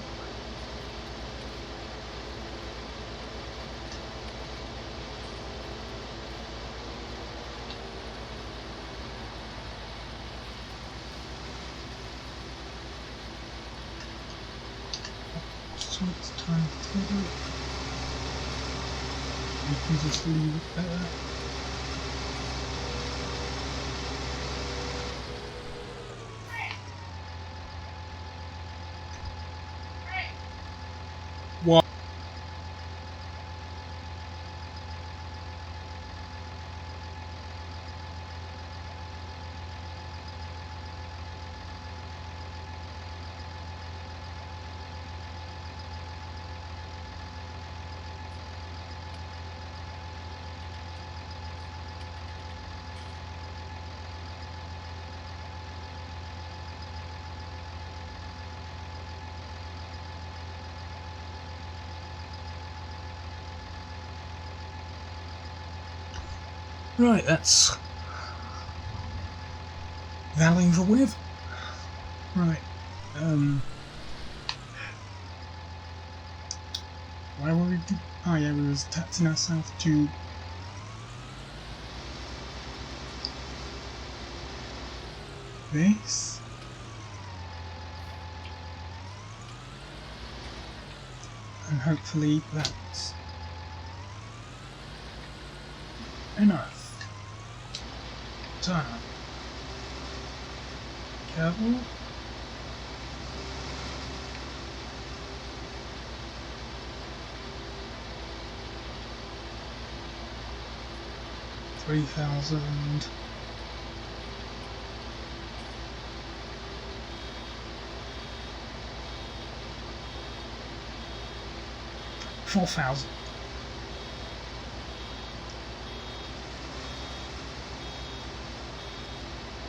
So it's time to tether it. We can just leave it there. What? Right, that's valuing for with. Right, why were we oh yeah, we was attaching ourselves to this. And hopefully that's enough. Turn. Careful. $3,000. $4,000.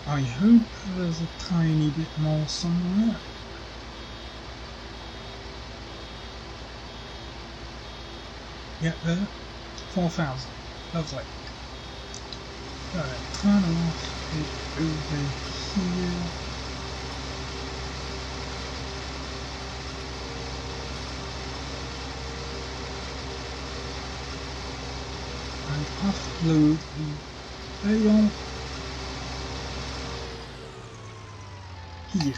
I hope there's a tiny bit more somewhere. Get there. 4,000. Lovely. Got it. Turn off it over here. And offload the bale. here.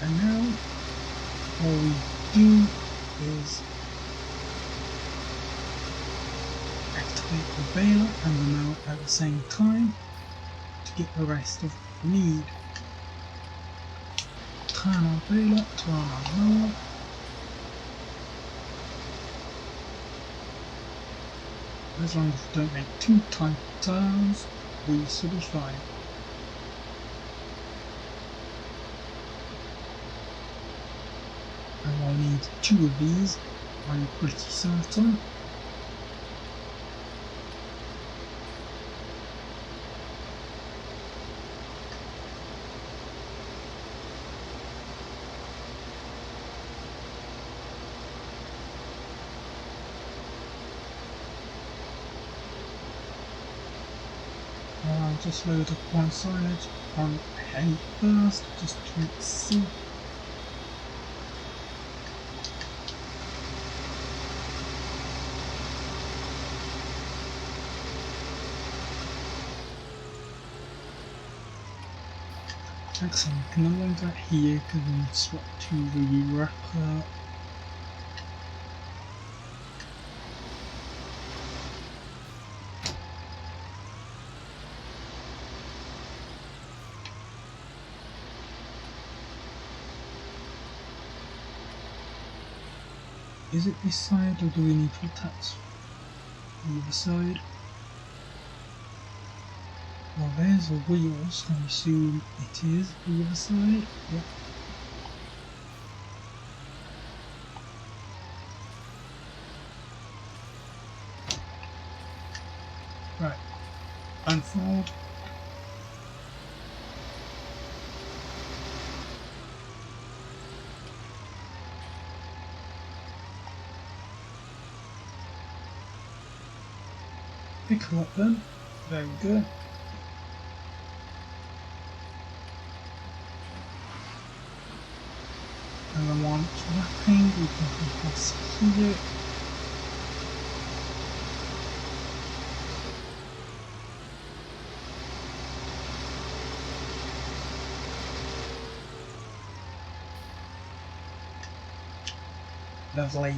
And now all we do is activate the baler and the mower at the same time to get the rest of what we need. Turn our baler, turn our mower. As long as we don't make too tight turns, we should be fine. And I'll need 2 of these, I'm pretty certain. I'll just load up one silage on hay first, just to see. Excellent, we can unload that here because we swap to the wrapper. Is it this side or do we need to attach the other side? Well, there's the wheels, I assume it is the other side. Yep. Right, unfold. Pick her up then, very good. And then once wrapping, we can compress here. Lovely.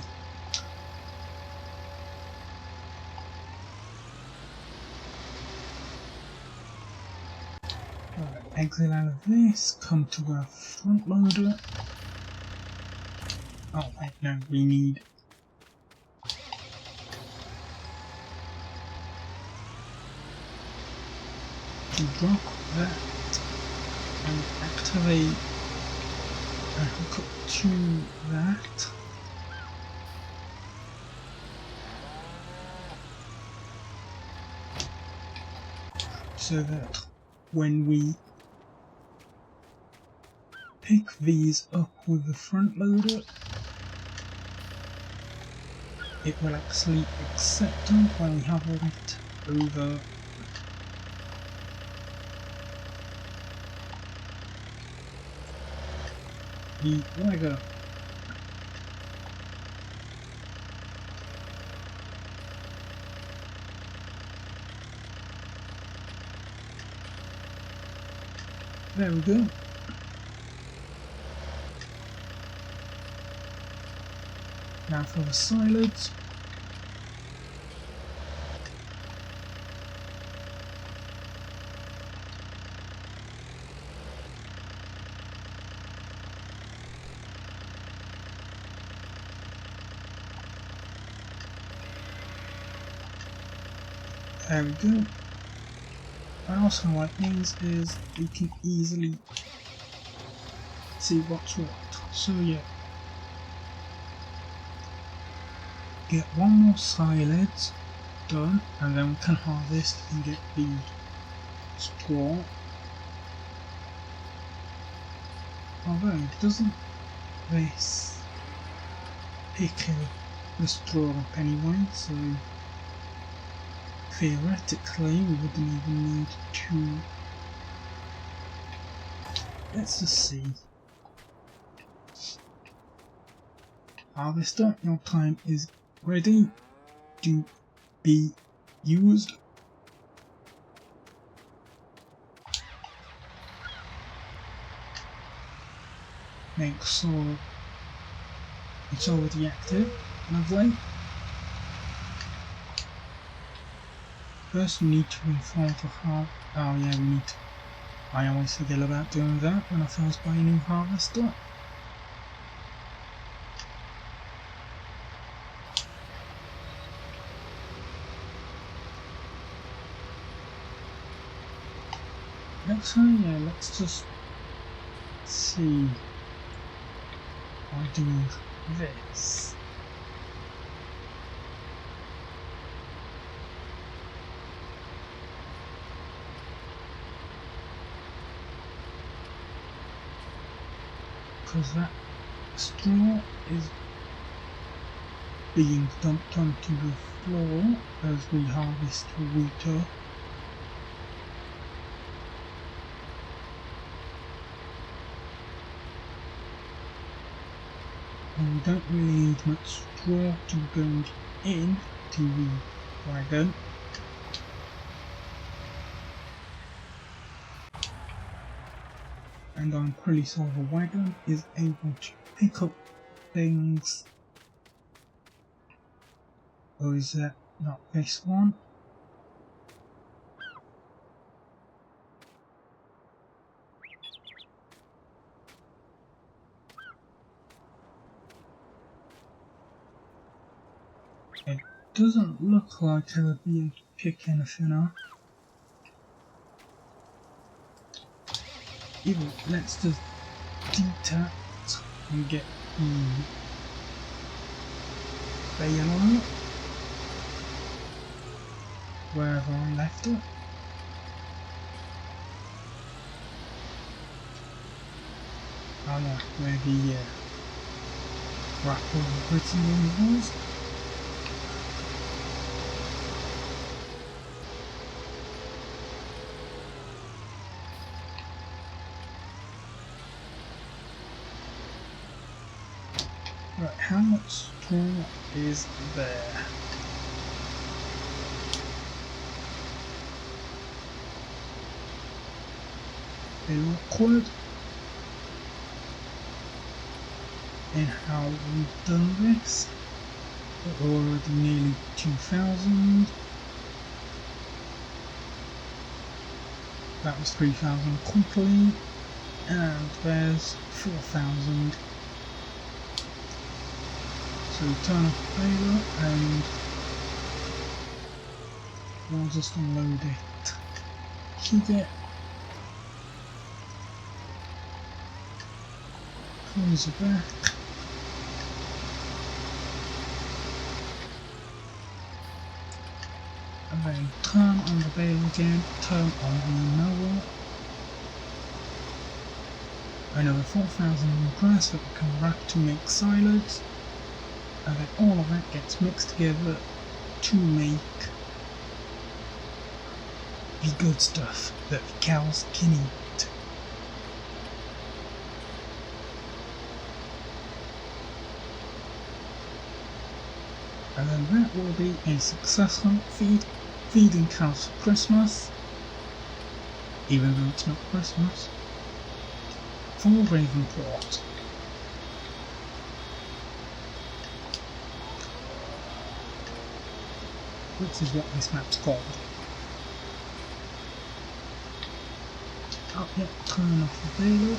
Right, exit out of this, come to our front loader. Oh wait, no, we need to drop that and activate and hook up to that. So that when we pick these up with the front loader, it will actually accept them when we have it over the wagger. There we go. Now for the silage. There we go. What I also like these is we can easily see what's what. So yeah, get one more silage done and then we can harvest and get the straw. Although doesn't this pick the straw up anyway, so theoretically we wouldn't even need to. Let's just see. Harvester, your time is ready to be used. Make sure it's already active. Lovely. First we need to inform the heart. Oh yeah, we need to. I always forget about doing that when I first buy a new harvester. Actually, yeah, let's just see by doing this. Because that straw is being dumped onto the floor as we harvest water. And we don't really need much straw to go in to the wagon. And I'm pretty sure the wagon is able to pick up things. Or is that not this one? It doesn't look like I would be able to pick anything up. Even let's just detach and get the bale out wherever I left it. Oh no, where the grapple written was. Right, how much straw is there? Awkward in how we've done this. We're already nearly 2,000. That was 3,000 quickly, and there's 4,000. So turn off the baler and we'll just unload it. Keep it. Close it back. And then turn on the bale again, turn on the mower. Another 4,000 grass that we can wrap to make silage. And then all of that gets mixed together to make the good stuff that the cows can eat. And then that will be a successful feeding cows for Christmas, even though it's not Christmas, for Ravenport. Which is what this map's called. Oh yeah, turn off the baler.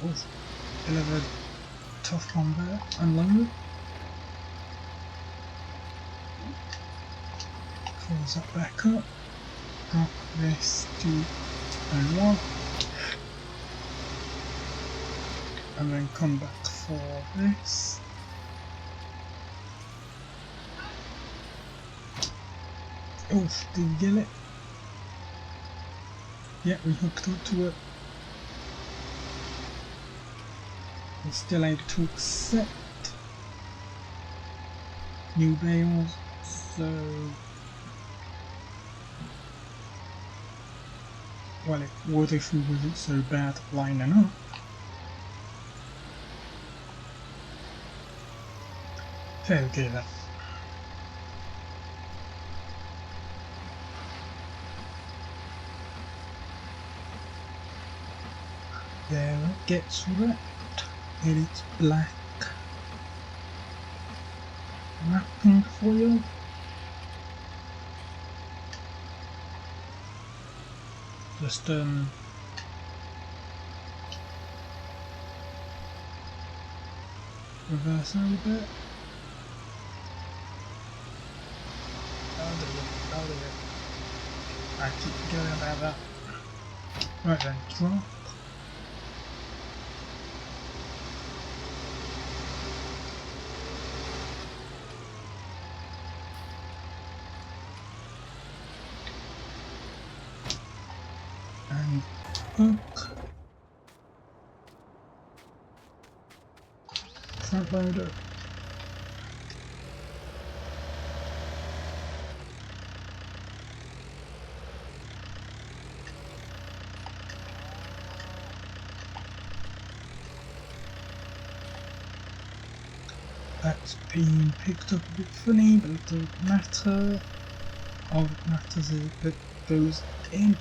Oh, delivered tough one there, unloaded. Close that back up, drop this to N1, and then come back for this. Oof, did you get it? Yeah, we hooked up to it. We're still able to accept new bales, so well, it would if we wasn't so bad at lining up. Okay then. There it gets wrapped in its black wrapping foil. Just reverse a little bit. I'll do it. I keep going about that. Right then, drop. And hook. Front loader. That's been picked up a bit funny, but it doesn't matter. All that matters is that it goes in.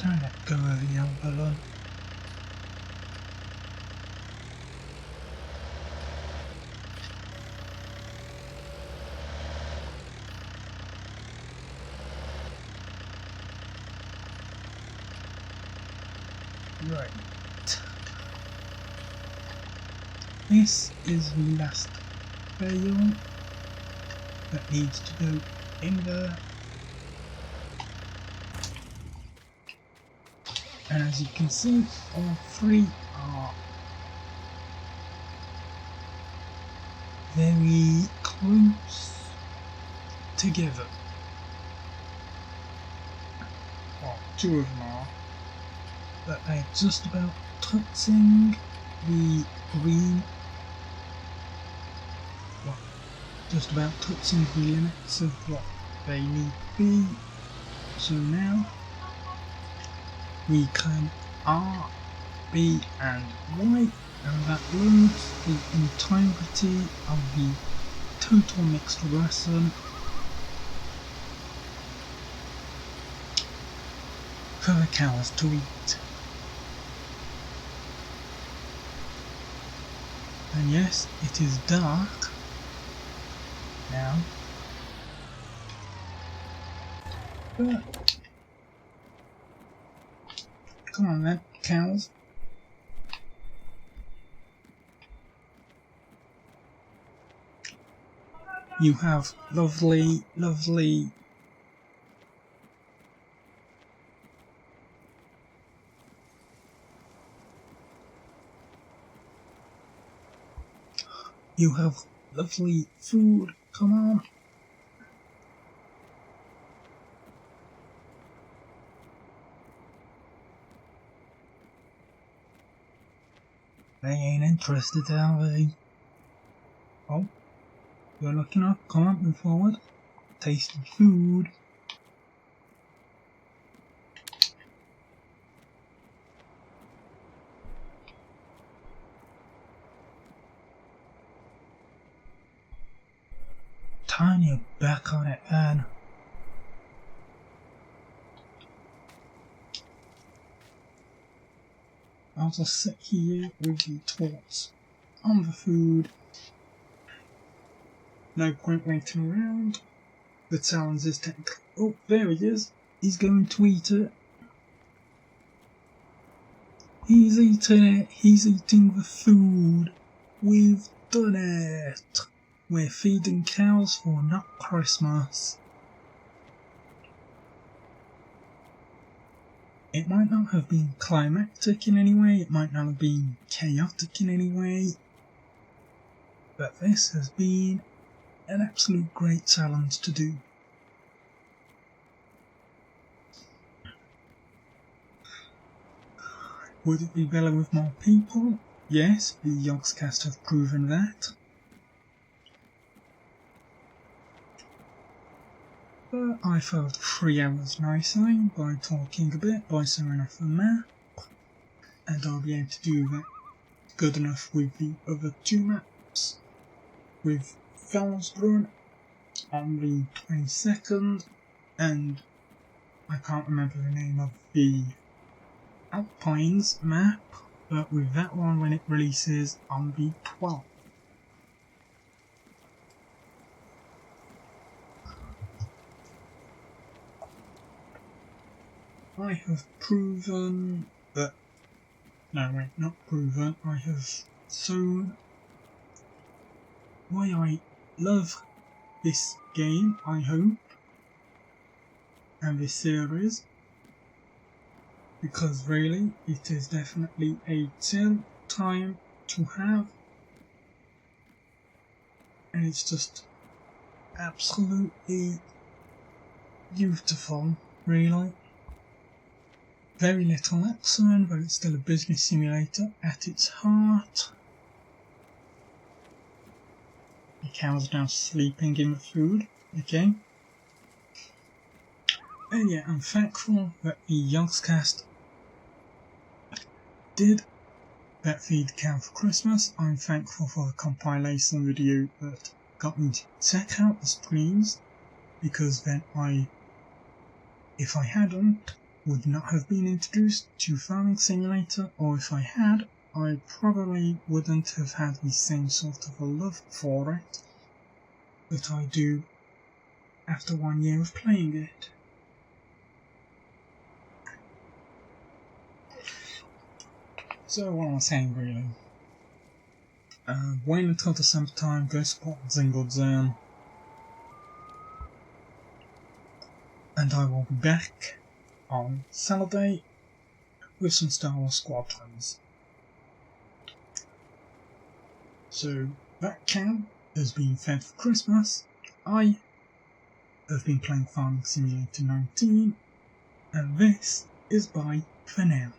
Don't let go of the young balloon. Right. This is the last bale that needs to go in there. And as you can see, all three are very close together. Well, two of them are. But they're just about touching the green, well, just about touching the limits of what they need to be. So now we can R, B and Y, and that loads the entirety of the total mixed ration for the cows to eat. And yes, it is dark now, but come on then, cows. You have lovely food, come on. They ain't interested, are they? Oh, you're looking up, come on, move forward. Tasty food. Turn your back on it, man. I'll just sit here with the torch on the food. No point waiting around. The challenge is technically... Oh, there he is. He's going to eat it. He's eating it. He's eating the food. We've done it. We're feeding cows for not Christmas. It might not have been climactic in any way, it might not have been chaotic in any way, but this has been an absolute great challenge to do. Would it be better with more people? Yes, the Yogscast have proven that. But I felt 3 hours nicer by talking a bit, by showing off the map, and I'll be able to do that good enough with the other 2 maps, with Fellsbrunn on the 22nd, and I can't remember the name of the Alpines map, but with that one when it releases on the 12th. I have proven that, no wait, not proven, I have shown why I love this game, I hope, and this series, because really it is definitely a chill time to have, and it's just absolutely beautiful, really. Very little action, but it's still a business simulator at its heart. The cows are now sleeping in the food, okay. And yeah, I'm thankful that the Yogscast did that feed cow for Christmas. I'm thankful for the compilation video that got me to check out the streams, because then if I hadn't, would not have been introduced to Farming Simulator, or if I had, I probably wouldn't have had the same sort of a love for it that I do after 1 year of playing it. So what am I saying really? Wait until December time, go support Zingle Zone, and I will be back on Saturday with some Star Wars Squadrons. So that cow has been fed for Christmas. I have been playing Farming Simulator 19, and this is bye for now.